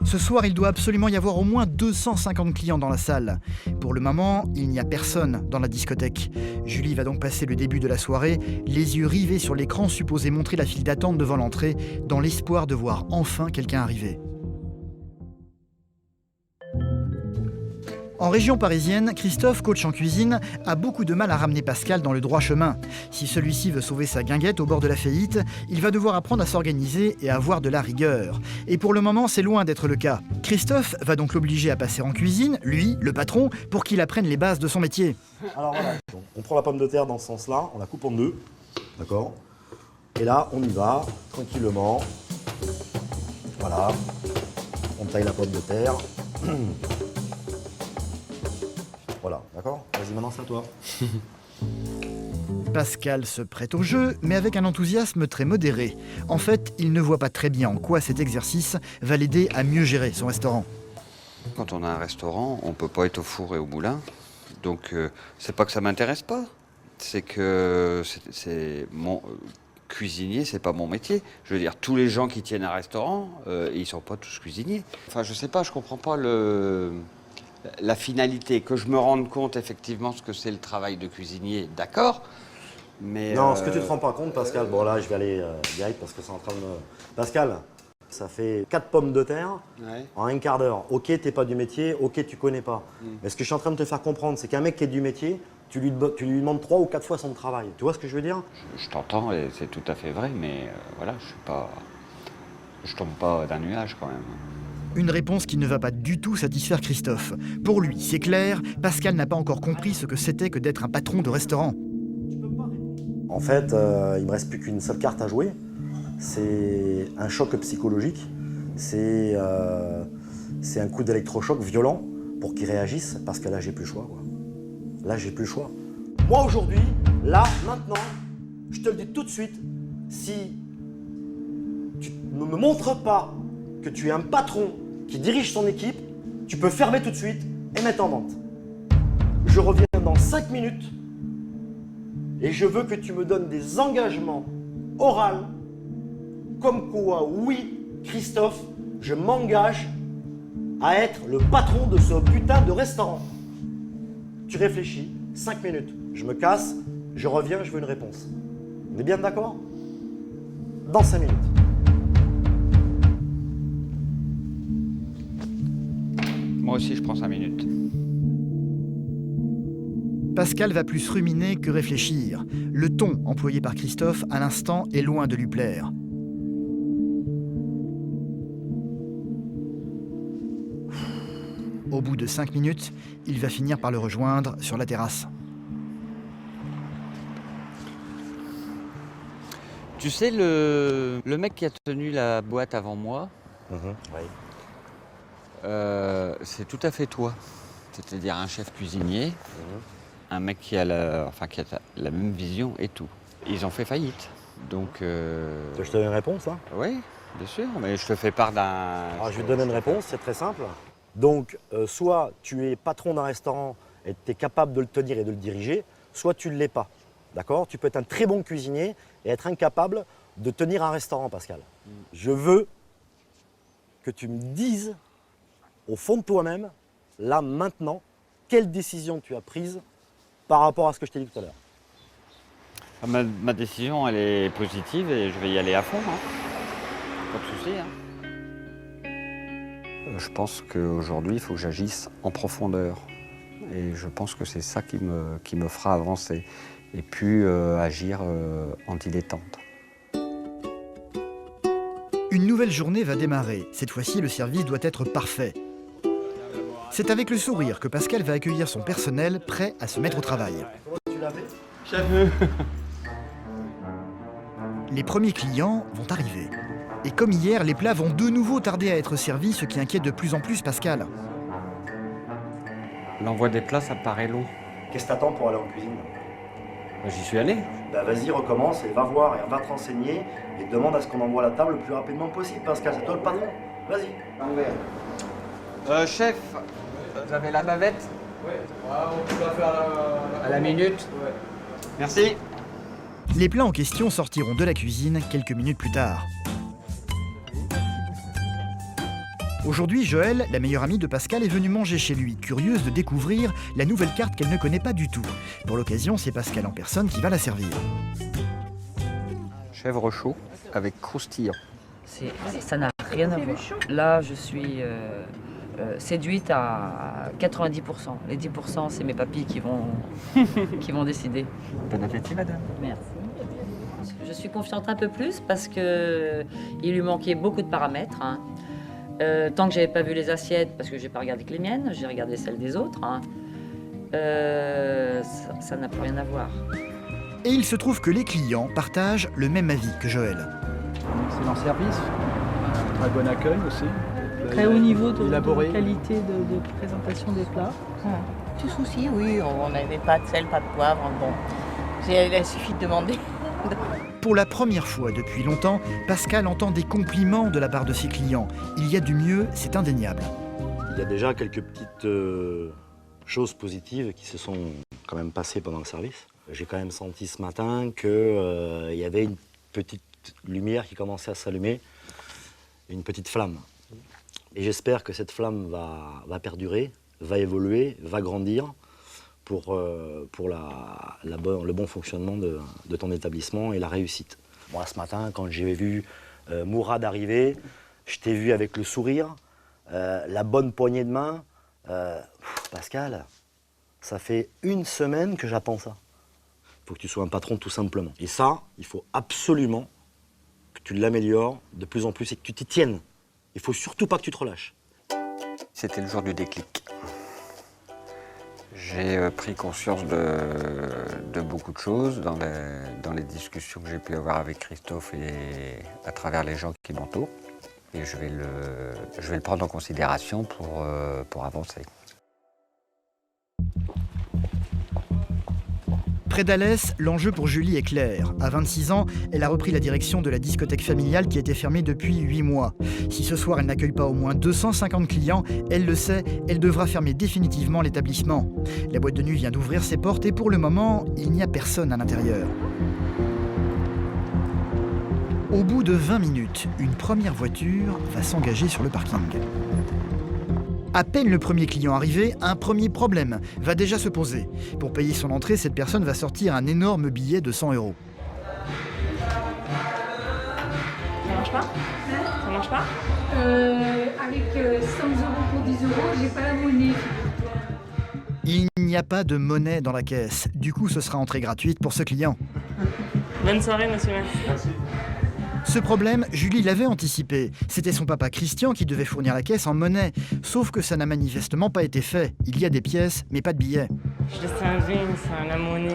Ce soir, il doit absolument y avoir au moins 250 clients dans la salle. Pour le moment, il n'y a personne dans la discothèque. Julie va donc passer le début de la soirée, les yeux rivés sur l'écran supposé montrer la file d'attente devant l'entrée, dans l'espoir de voir enfin quelqu'un arriver. En région parisienne, Christophe, coach en cuisine, a beaucoup de mal à ramener Pascal dans le droit chemin. Si celui-ci veut sauver sa guinguette au bord de la faillite, il va devoir apprendre à s'organiser et à avoir de la rigueur. Et pour le moment, c'est loin d'être le cas. Christophe va donc l'obliger à passer en cuisine, lui, le patron, pour qu'il apprenne les bases de son métier. Alors voilà, donc, on prend la pomme de terre dans ce sens-là, on la coupe en deux, d'accord? Et là, on y va, tranquillement. Voilà, on taille la pomme de terre. Voilà, d'accord? Vas-y, maintenant c'est à toi. Pascal se prête au jeu, mais avec un enthousiasme très modéré. En fait, il ne voit pas très bien en quoi cet exercice va l'aider à mieux gérer son restaurant. Quand on a un restaurant, on ne peut pas être au four et au moulin. Donc, c'est pas que ça m'intéresse pas. C'est que c'est mon cuisinier, c'est pas mon métier. Je veux dire, tous les gens qui tiennent un restaurant, ils sont pas tous cuisiniers. Enfin, je sais pas, je comprends pas la finalité, que je me rende compte effectivement ce que c'est le travail de cuisinier, d'accord, mais... Non, ce que tu te rends pas compte, Pascal, bon là je vais aller direct parce que c'est en train de me... Pascal, ça fait 4 pommes de terre en un quart d'heure. Ok, t'es pas du métier, ok, tu connais pas. Mais ce que je suis en train de te faire comprendre, c'est qu'un mec qui est du métier, tu lui demandes 3 ou 4 fois son travail. Tu vois ce que je veux dire? Je t'entends et c'est tout à fait vrai, mais voilà, je tombe pas d'un nuage quand même. Une réponse qui ne va pas du tout satisfaire Christophe. Pour lui, c'est clair, Pascal n'a pas encore compris ce que c'était que d'être un patron de restaurant. En fait, il me reste plus qu'une seule carte à jouer. C'est un choc psychologique. C'est un coup d'électrochoc violent pour qu'il réagisse, parce que là, j'ai plus le choix, quoi. Là, j'ai plus le choix. Moi, aujourd'hui, là, maintenant, je te le dis tout de suite, si tu ne me montres pas que tu es un patron qui dirige son équipe, tu peux fermer tout de suite et mettre en vente. Je reviens dans 5 minutes et je veux que tu me donnes des engagements oraux comme quoi, oui, Christophe, je m'engage à être le patron de ce putain de restaurant. Tu réfléchis, 5 minutes, je me casse, je reviens, je veux une réponse. On est bien d'accord? Dans 5 minutes. Moi aussi, je prends 5 minutes. Pascal va plus ruminer que réfléchir. Le ton employé par Christophe à l'instant est loin de lui plaire. Au bout de 5 minutes, il va finir par le rejoindre sur la terrasse. Tu sais, le mec qui a tenu la boîte avant moi, c'est tout à fait toi. C'est-à-dire un chef cuisinier, un mec qui a la même vision et tout. Ils ont fait faillite. Donc. Je te donne une réponse, là? Oui, bien sûr, mais je te fais part d'un. Alors, je vais te donner une réponse, c'est très simple. Donc, soit tu es patron d'un restaurant et tu es capable de le tenir et de le diriger, soit tu ne l'es pas. D'accord? Tu peux être un très bon cuisinier et être incapable de tenir un restaurant, Pascal. Je veux que tu me dises, au fond de toi-même, là, maintenant, quelle décision tu as prise par rapport à ce que je t'ai dit tout à l'heure. Ma décision, elle est positive et je vais y aller à fond. Hein. Pas de souci. Hein. Je pense qu'aujourd'hui, il faut que j'agisse en profondeur. Et je pense que c'est ça qui me fera avancer. Et puis agir en dilettante. Une nouvelle journée va démarrer. Cette fois-ci, le service doit être parfait. C'est avec le sourire que Pascal va accueillir son personnel prêt à se mettre au travail. Tu l'avais? Chef. Les premiers clients vont arriver. Et comme hier, les plats vont de nouveau tarder à être servis, ce qui inquiète de plus en plus Pascal. L'envoi des plats, ça paraît long. Qu'est-ce que t'attends pour aller en cuisine? J'y suis allé. Bah vas-y, recommence et va voir et va te renseigner et demande à ce qu'on envoie la table le plus rapidement possible, Pascal, c'est toi le patron. Vas-y. Chef, vous avez la bavette? Ouais, on peut la faire à la minute. Ouais. Merci. Les plats en question sortiront de la cuisine quelques minutes plus tard. Aujourd'hui, Joëlle, la meilleure amie de Pascal, est venue manger chez lui, curieuse de découvrir la nouvelle carte qu'elle ne connaît pas du tout. Pour l'occasion, c'est Pascal en personne qui va la servir. Chèvre chaud avec croustillant. Ça n'a rien à voir. Là, je suis séduite à 90%. Les 10%, c'est mes papilles qui vont décider. Bon appétit, madame. Merci. Je suis confiante un peu plus parce qu'il lui manquait beaucoup de paramètres. Hein. Tant que j'avais pas vu les assiettes, parce que j'ai pas regardé que les miennes, j'ai regardé celles des autres, hein, ça n'a plus rien à voir. Et il se trouve que les clients partagent le même avis que Joëlle. Excellent service, très bon accueil aussi. Très haut niveau de élaboré. Qualité de présentation des plats. Tout souci, oui, on n'avait pas de sel, pas de poivre, bon, il suffit de demander. Pour la première fois depuis longtemps, Pascal entend des compliments de la part de ses clients. Il y a du mieux, c'est indéniable. Il y a déjà quelques petites choses positives qui se sont quand même passées pendant le service. J'ai quand même senti ce matin qu'il y avait une petite lumière qui commençait à s'allumer, une petite flamme. Et j'espère que cette flamme va perdurer, va évoluer, va grandir pour le bon fonctionnement de ton établissement et la réussite. Moi, ce matin, quand j'ai vu Mourad arriver, je t'ai vu avec le sourire, la bonne poignée de main. Pascal, ça fait 1 semaine que j'attends ça. Il faut que tu sois un patron tout simplement. Et ça, il faut absolument que tu l'améliores de plus en plus et que tu t'y tiennes. Il ne faut surtout pas que tu te relâches. C'était le jour du déclic. J'ai pris conscience de beaucoup de choses dans les discussions que j'ai pu avoir avec Christophe et à travers les gens qui m'entourent. Et je vais le prendre en considération pour avancer. Près d'Alès, l'enjeu pour Julie est clair. À 26 ans, elle a repris la direction de la discothèque familiale qui était fermée depuis 8 mois. Si ce soir elle n'accueille pas au moins 250 clients, elle le sait, elle devra fermer définitivement l'établissement. La boîte de nuit vient d'ouvrir ses portes et pour le moment, il n'y a personne à l'intérieur. Au bout de 20 minutes, une première voiture va s'engager sur le parking. À peine le premier client arrivé, un premier problème va déjà se poser. Pour payer son entrée, cette personne va sortir un énorme billet de 100 €. Ça marche pas? Ça marche pas? Avec 100 € pour 10 €, j'ai pas la monnaie. Il n'y a pas de monnaie dans la caisse. Du coup, ce sera entrée gratuite pour ce client. Bonne soirée, monsieur. Merci. Ce problème, Julie l'avait anticipé. C'était son papa Christian qui devait fournir la caisse en monnaie. Sauf que ça n'a manifestement pas été fait. Il y a des pièces, mais pas de billets. Je le savais, ça, la monnaie.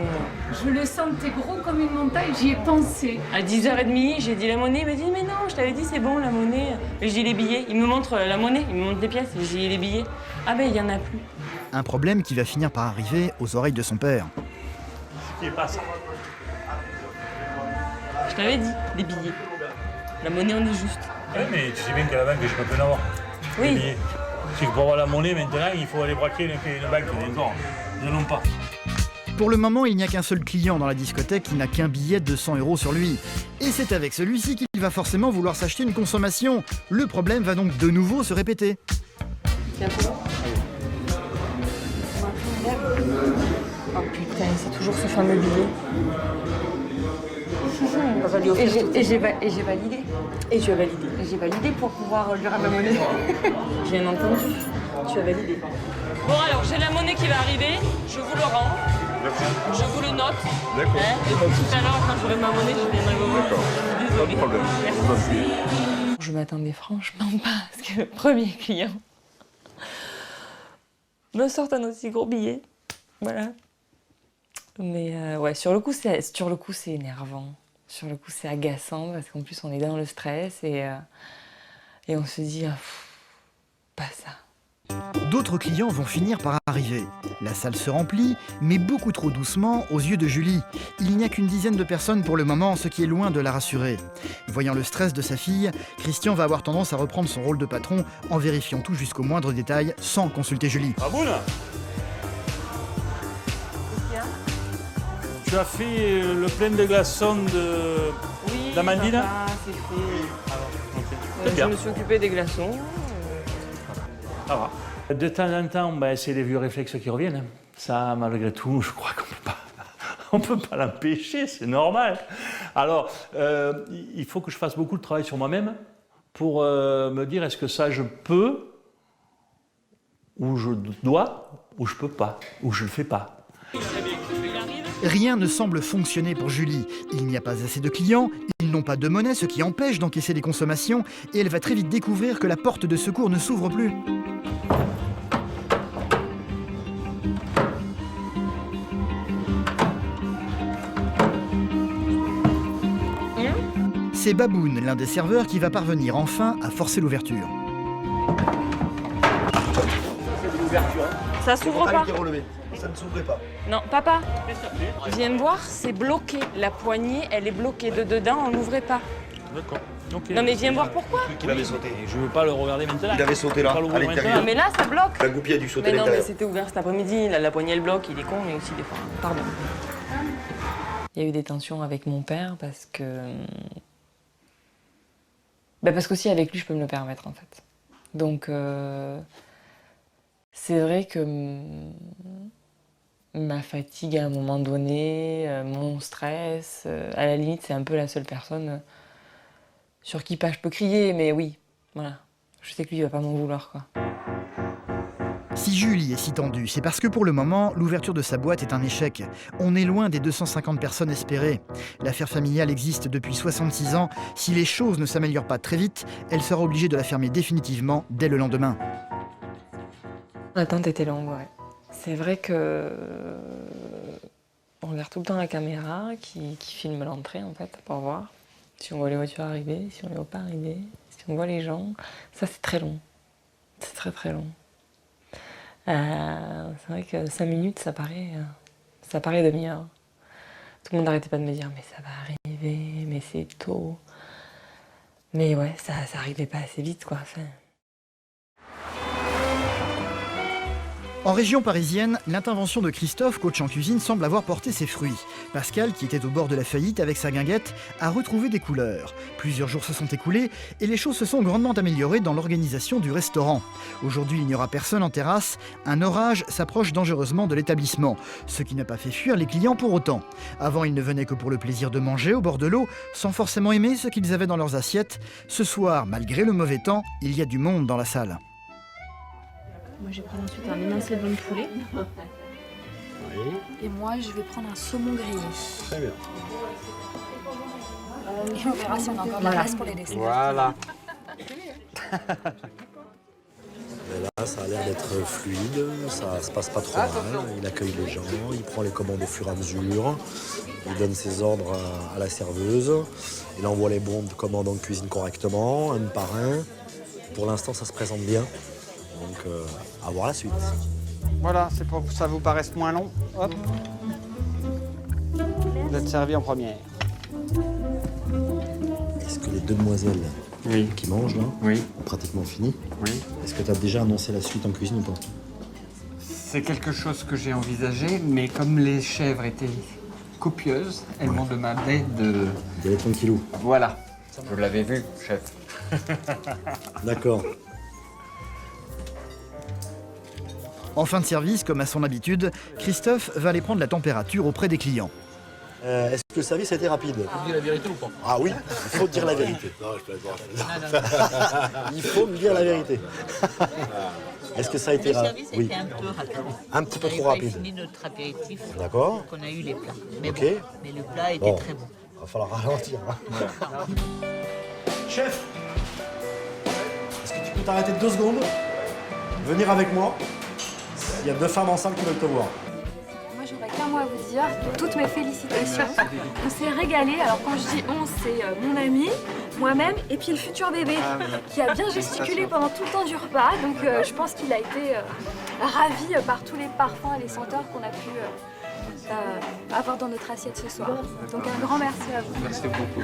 Je le sentais gros comme une montagne, j'y ai pensé. À 10h30, j'ai dit la monnaie. Il m'a dit, mais non, je t'avais dit, c'est bon, la monnaie. Et j'ai dit les billets. Il me montre la monnaie, il me montre les pièces. Et j'ai dit les billets. Ah ben, il n'y en a plus. Un problème qui va finir par arriver aux oreilles de son père. Ce qui est pas ça. Je t'avais dit, les billets. La monnaie, on est juste. Oui, mais tu sais bien qu'à la banque, je peux plus en avoir. Oui. C'est que pour avoir la monnaie, maintenant, il faut aller braquer une banque. D'accord, ils n'en ont pas. Pour le moment, il n'y a qu'un seul client dans la discothèque qui n'a qu'un billet de 100 € sur lui. Et c'est avec celui-ci qu'il va forcément vouloir s'acheter une consommation. Le problème va donc de nouveau se répéter. Oh putain, c'est toujours ce fameux billet. Et j'ai validé. Et tu as validé. J'ai validé pour pouvoir lui ramener la monnaie. J'ai bien entendu. Tu as validé. Bon alors, j'ai la monnaie qui va arriver. Je vous le rends. Je vous le note. D'accord. Et tout à l'heure, quand j'aurai ma monnaie, je viendrai vous voir. Désolée. Pas de problème. Merci. Je m'attendais franchement pas à ce que le premier client me sorte un aussi gros billet. Voilà. Mais ouais, sur le coup, c'est énervant. Sur le coup, c'est agaçant parce qu'en plus, on est dans le stress et on se dit, pas ça. D'autres clients vont finir par arriver. La salle se remplit, mais beaucoup trop doucement aux yeux de Julie. Il n'y a qu'une dizaine de personnes pour le moment, ce qui est loin de la rassurer. Voyant le stress de sa fille, Christian va avoir tendance à reprendre son rôle de patron en vérifiant tout jusqu'au moindre détail sans consulter Julie. Baboune, tu as fait le plein de glaçons d'Amandine? Papa, c'est fait. Alors, okay. Je me suis occupée des glaçons. Ça va. De temps en temps, c'est les vieux réflexes qui reviennent. Ça, malgré tout, je crois qu'on peut pas l'empêcher, c'est normal. Alors, il faut que je fasse beaucoup de travail sur moi-même pour me dire est-ce que ça je peux, ou je dois, ou je peux pas, ou je le fais pas. Rien ne semble fonctionner pour Julie. Il n'y a pas assez de clients, ils n'ont pas de monnaie, ce qui empêche d'encaisser les consommations, et elle va très vite découvrir que la porte de secours ne s'ouvre plus. C'est Baboune, l'un des serveurs, qui va parvenir enfin à forcer l'ouverture. Ça s'ouvre pas. Ça ne s'ouvrait pas. Non, papa, viens me voir, c'est bloqué. La poignée, elle est bloquée de dedans, on n'ouvrait pas. D'accord. Okay. Non mais viens voir pourquoi. Il avait sauté. Je veux pas le regarder maintenant. Il avait sauté là, à l'intérieur. Non mais là, ça bloque. La goupille a dû sauter à Mais non, mais l'intérieur. c'était ouvert cet après-midi. La poignée, elle bloque, il est con, mais aussi des fois. Pardon. Il y a eu des tensions avec mon père parce que... parce qu'aussi avec lui, je peux me le permettre en fait. Donc, c'est vrai que ma fatigue à un moment donné, mon stress, à la limite, c'est un peu la seule personne sur qui pas je peux crier, mais oui, voilà. Je sais que lui, il va pas m'en vouloir, quoi. Si Julie est si tendue, c'est parce que pour le moment, l'ouverture de sa boîte est un échec. On est loin des 250 personnes espérées. L'affaire familiale existe depuis 66 ans. Si les choses ne s'améliorent pas très vite, elle sera obligée de la fermer définitivement dès le lendemain. L'attente était longue, ouais. C'est vrai que on regarde tout le temps la caméra qui filme l'entrée, en fait, pour voir si on voit les voitures arriver, si on les voit pas arriver, si on voit les gens. Ça, c'est très long. C'est très, très long. C'est vrai que 5 minutes, ça paraît demi-heure. Tout le monde n'arrêtait pas de me dire « mais ça va arriver, mais c'est tôt ». Mais ouais, ça arrivait pas assez vite, quoi. Enfin... En région parisienne, l'intervention de Christophe, coach en cuisine, semble avoir porté ses fruits. Pascal, qui était au bord de la faillite avec sa guinguette, a retrouvé des couleurs. Plusieurs jours se sont écoulés et les choses se sont grandement améliorées dans l'organisation du restaurant. Aujourd'hui, il n'y aura personne en terrasse. Un orage s'approche dangereusement de l'établissement, ce qui n'a pas fait fuir les clients pour autant. Avant, ils ne venaient que pour le plaisir de manger au bord de l'eau, sans forcément aimer ce qu'ils avaient dans leurs assiettes. Ce soir, malgré le mauvais temps, il y a du monde dans la salle. Moi, je vais prendre ensuite un émincé de poulet. Oui. Et moi, je vais prendre un saumon grillé. Très bien. Et on verra si on a encore de la place pour les desserts. Voilà. Mais là, ça a l'air d'être fluide, ça se passe pas trop mal. Il accueille les gens, il prend les commandes au fur et à mesure, il donne ses ordres à la serveuse, il envoie les bons de commandes en cuisine correctement, un par un. Pour l'instant, ça se présente bien. Donc, à voir la suite. Voilà, c'est pour que ça vous paraisse moins long. Hop. Vous êtes servi en première. Est-ce que les deux demoiselles qui mangent là ont pratiquement fini? Oui. Est-ce que tu as déjà annoncé la suite en cuisine ou pas? C'est quelque chose que j'ai envisagé, mais comme les chèvres étaient copieuses, elles m'ont demandé d'y aller tranquillou. Voilà. Je l'avais vu, chef. D'accord. En fin de service, comme à son habitude, Christophe va aller prendre la température auprès des clients. Est-ce que le service a été rapide? Il faut dire la vérité ou pas? Ah oui, il faut dire la vérité. Non, je peux pas. Il faut me dire la vérité. Est-ce que ça a été rapide? Le service a été un peu rapide. Un petit peu trop On rapide. avait fini notre apéritif. D'accord. Donc on a eu les plats. Mais, Ok. bon, mais le plat était très bon. Il va falloir ralentir. Chef, est-ce que tu peux t'arrêter 2 secondes? Venir avec moi. Il y a 2 femmes en salle qui veulent te voir. Moi, j'aurais qu'un mot à vous dire. dire toutes mes félicitations. On s'est régalé. Alors quand je dis on, c'est mon ami, moi-même et puis le futur bébé qui a bien gesticulé pendant tout le temps du repas. Donc je pense qu'il a été ravi par tous les parfums et les senteurs qu'on a pu avoir dans notre assiette ce soir. Donc un grand merci à vous. Merci beaucoup.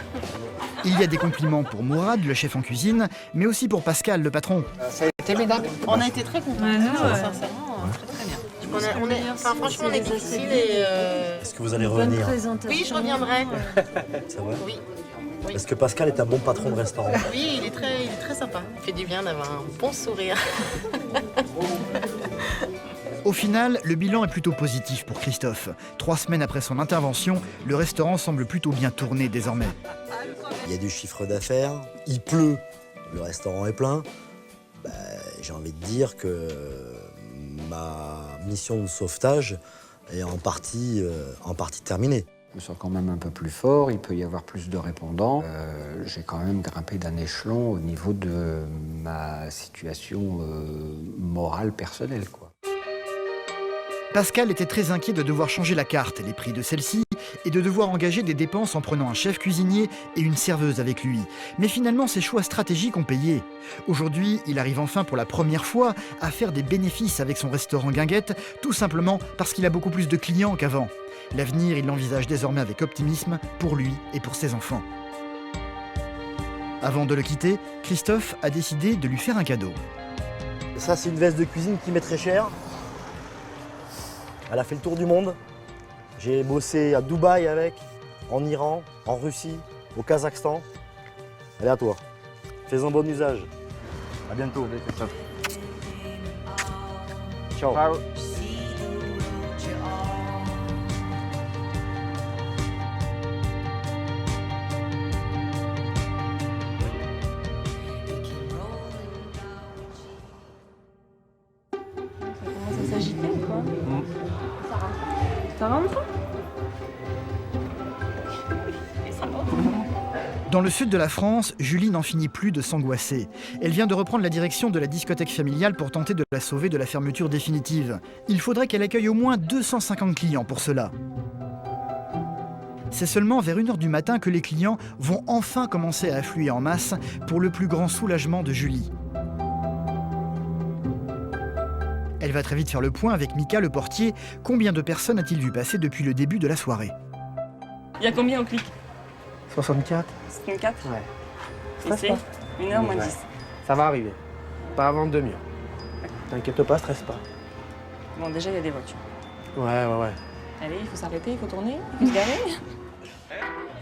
Il y a des compliments pour Mourad, le chef en cuisine, mais aussi pour Pascal, le patron. Ça a été mesdames. On a été très contents, sincèrement, très bien. Franchement, on est difficile et... Est-ce que vous allez revenir? Oui, je reviendrai. C'est vrai? Oui. Parce que Pascal est un bon patron de restaurant. Oui, il est très sympa. Il fait du bien d'avoir un bon sourire. Au final, le bilan est plutôt positif pour Christophe. 3 semaines après son intervention, le restaurant semble plutôt bien tourné désormais. Il y a du chiffre d'affaires, il pleut, le restaurant est plein. J'ai envie de dire que ma mission de sauvetage est en partie terminée. Je me sens quand même un peu plus fort, il peut y avoir plus de répondants. J'ai quand même grimpé d'un échelon au niveau de ma situation morale personnelle, quoi. Pascal était très inquiet de devoir changer la carte, les prix de celle-ci, et de devoir engager des dépenses en prenant un chef cuisinier et une serveuse avec lui. Mais finalement, ses choix stratégiques ont payé. Aujourd'hui, il arrive enfin pour la première fois à faire des bénéfices avec son restaurant Guinguette, tout simplement parce qu'il a beaucoup plus de clients qu'avant. L'avenir, il l'envisage désormais avec optimisme pour lui et pour ses enfants. Avant de le quitter, Christophe a décidé de lui faire un cadeau. Ça, c'est une veste de cuisine qui m'est très chère. Elle a fait le tour du monde. J'ai bossé à Dubaï avec, en Iran, en Russie, au Kazakhstan. Elle est à toi. Fais-en bon usage. À bientôt. Ciao. Ciao. Ça s'agitait ou quoi? Ça rentre? Dans le sud de la France, Julie n'en finit plus de s'angoisser. Elle vient de reprendre la direction de la discothèque familiale pour tenter de la sauver de la fermeture définitive. Il faudrait qu'elle accueille au moins 250 clients pour cela. C'est seulement vers 1h du matin que les clients vont enfin commencer à affluer en masse pour le plus grand soulagement de Julie. Elle va très vite faire le point avec Mika, le portier. Combien de personnes a-t-il vu passer depuis le début de la soirée? Il y a combien au clic? 64. 64? Ouais. Ici, 1h moins 10. Ça va arriver. Pas avant demi-heure. T'inquiète pas, stresse pas. Bon, déjà, il y a des voitures. Ouais. Allez, il faut s'arrêter, il faut tourner, il faut se garer.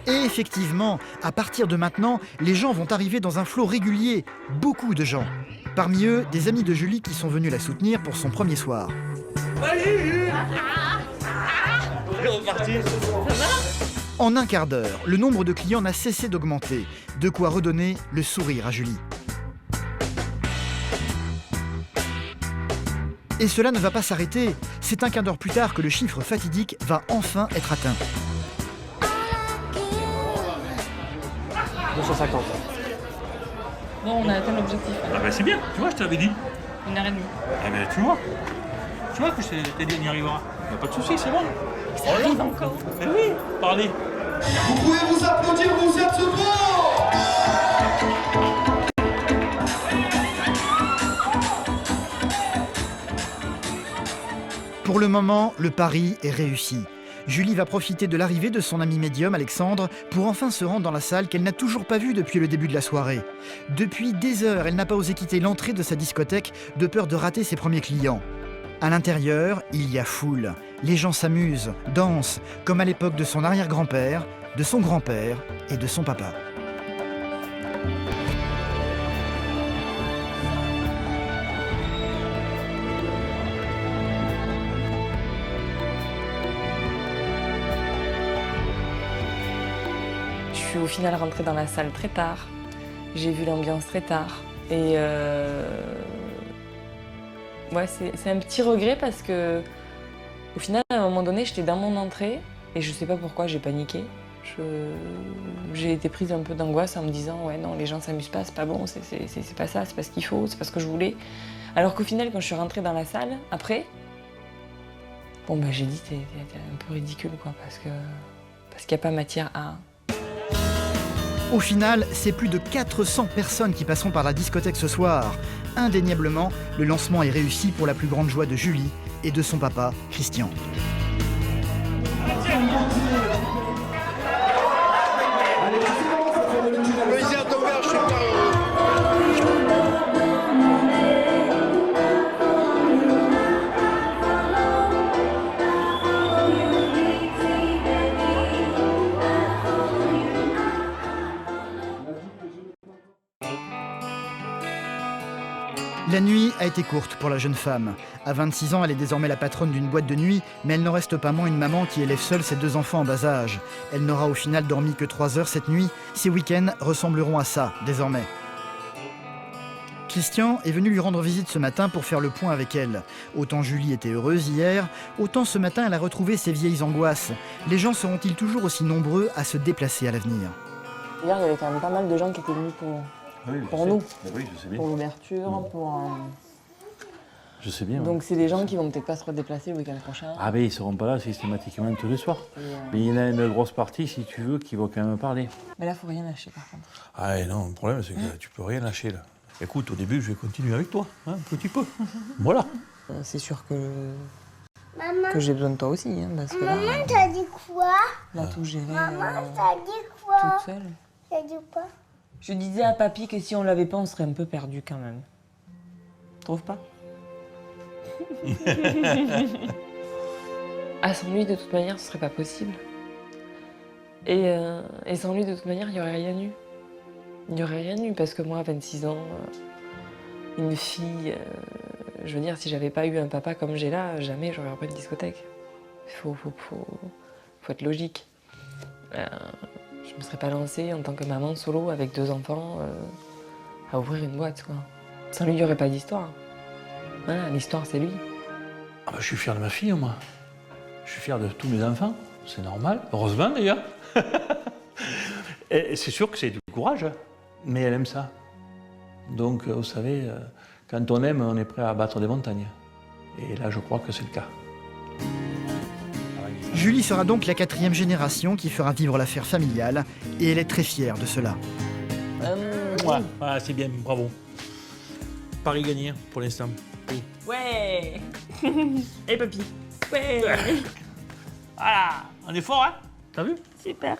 Et effectivement, à partir de maintenant, les gens vont arriver dans un flot régulier. Beaucoup de gens. Parmi eux, des amis de Julie qui sont venus la soutenir pour son premier soir. En un quart d'heure, le nombre de clients n'a cessé d'augmenter. De quoi redonner le sourire à Julie. Et cela ne va pas s'arrêter. C'est un quart d'heure plus tard que le chiffre fatidique va enfin être atteint. 250. Bon, on a atteint l'objectif. Ah ben c'est bien, tu vois, je te l'avais dit. 1h30. Ah ben tu vois que je t'ai dit on y arrivera. Y a pas de souci, c'est bon. Ça arrive encore. Eh oui, parlez. Vous pouvez vous applaudir, vous êtes ce fort. Pour le moment, le pari est réussi. Julie va profiter de l'arrivée de son ami médium, Alexandre, pour enfin se rendre dans la salle qu'elle n'a toujours pas vue depuis le début de la soirée. Depuis des heures, elle n'a pas osé quitter l'entrée de sa discothèque de peur de rater ses premiers clients. À l'intérieur, il y a foule. Les gens s'amusent, dansent, comme à l'époque de son arrière-grand-père, de son grand-père et de son papa. Je suis au final rentrée dans la salle très tard. J'ai vu l'ambiance très tard. Et ouais, c'est un petit regret parce que au final, à un moment donné, j'étais dans mon entrée et je sais pas pourquoi j'ai paniqué. J'ai été prise un peu d'angoisse en me disant ouais non, les gens s'amusent pas, c'est pas bon, c'est pas ça, c'est pas ce qu'il faut, c'est pas ce que je voulais. Alors qu'au final, quand je suis rentrée dans la salle, après, Bon, bah, j'ai dit, t'es un peu ridicule, quoi, parce qu'il n'y a pas matière à... Au final, c'est plus de 400 personnes qui passeront par la discothèque ce soir. Indéniablement, le lancement est réussi pour la plus grande joie de Julie et de son papa, Christian. La nuit a été courte pour la jeune femme. À 26 ans, elle est désormais la patronne d'une boîte de nuit, mais elle n'en reste pas moins une maman qui élève seule ses 2 enfants en bas âge. Elle n'aura au final dormi que 3 heures cette nuit. Ses week-ends ressembleront à ça, désormais. Christian est venu lui rendre visite ce matin pour faire le point avec elle. Autant Julie était heureuse hier, autant ce matin elle a retrouvé ses vieilles angoisses. Les gens seront-ils toujours aussi nombreux à se déplacer à l'avenir? Hier, il y avait quand même pas mal de gens qui étaient venus pour nous. Oui, je sais bien. Pour l'ouverture, pour... Je sais bien. Donc c'est des gens qui vont peut-être pas se redéplacer le week-end prochain. Ah ben ils seront pas là systématiquement tous les soirs. Mais il y en a une grosse partie, si tu veux, qui va quand même parler. Mais là, faut rien lâcher par contre. Ah et non, le problème c'est que tu peux rien lâcher là. Écoute, au début, je vais continuer avec toi, hein, un petit peu. Voilà. C'est sûr que j'ai besoin de toi aussi, hein, parce que là... Maman, t'as dit quoi? Là, tout gérer Maman, t'as dit quoi? toute seule. T'as dit quoi? Je disais à papy que si on l'avait pas, on serait un peu perdu quand même. Tu trouves pas? Ah, sans lui, de toute manière, ce serait pas possible. Et sans lui, de toute manière, il n'y aurait rien eu. Il n'y aurait rien eu, parce que moi, à 26 ans, une fille, je veux dire, si j'avais pas eu un papa comme j'ai là, jamais j'aurais repris une discothèque. Faut être logique. Je me serais pas lancée en tant que maman solo avec 2 enfants à ouvrir une boîte, quoi. Sans lui, il n'y aurait pas d'histoire. Voilà, l'histoire, c'est lui. Ah bah, je suis fier de ma fille, moi. Je suis fier de tous mes enfants, c'est normal. Heureusement, d'ailleurs. Et c'est sûr que c'est du courage, mais elle aime ça. Donc, vous savez, quand on aime, on est prêt à battre des montagnes. Et là, je crois que c'est le cas. Julie sera donc la 4e génération qui fera vivre l'affaire familiale, et elle est très fière de cela. Voilà, c'est bien, bravo. Paris gagné pour l'instant. Oui. Ouais. Et papy. Ouais. Voilà, on est fort, hein? T'as vu? Super.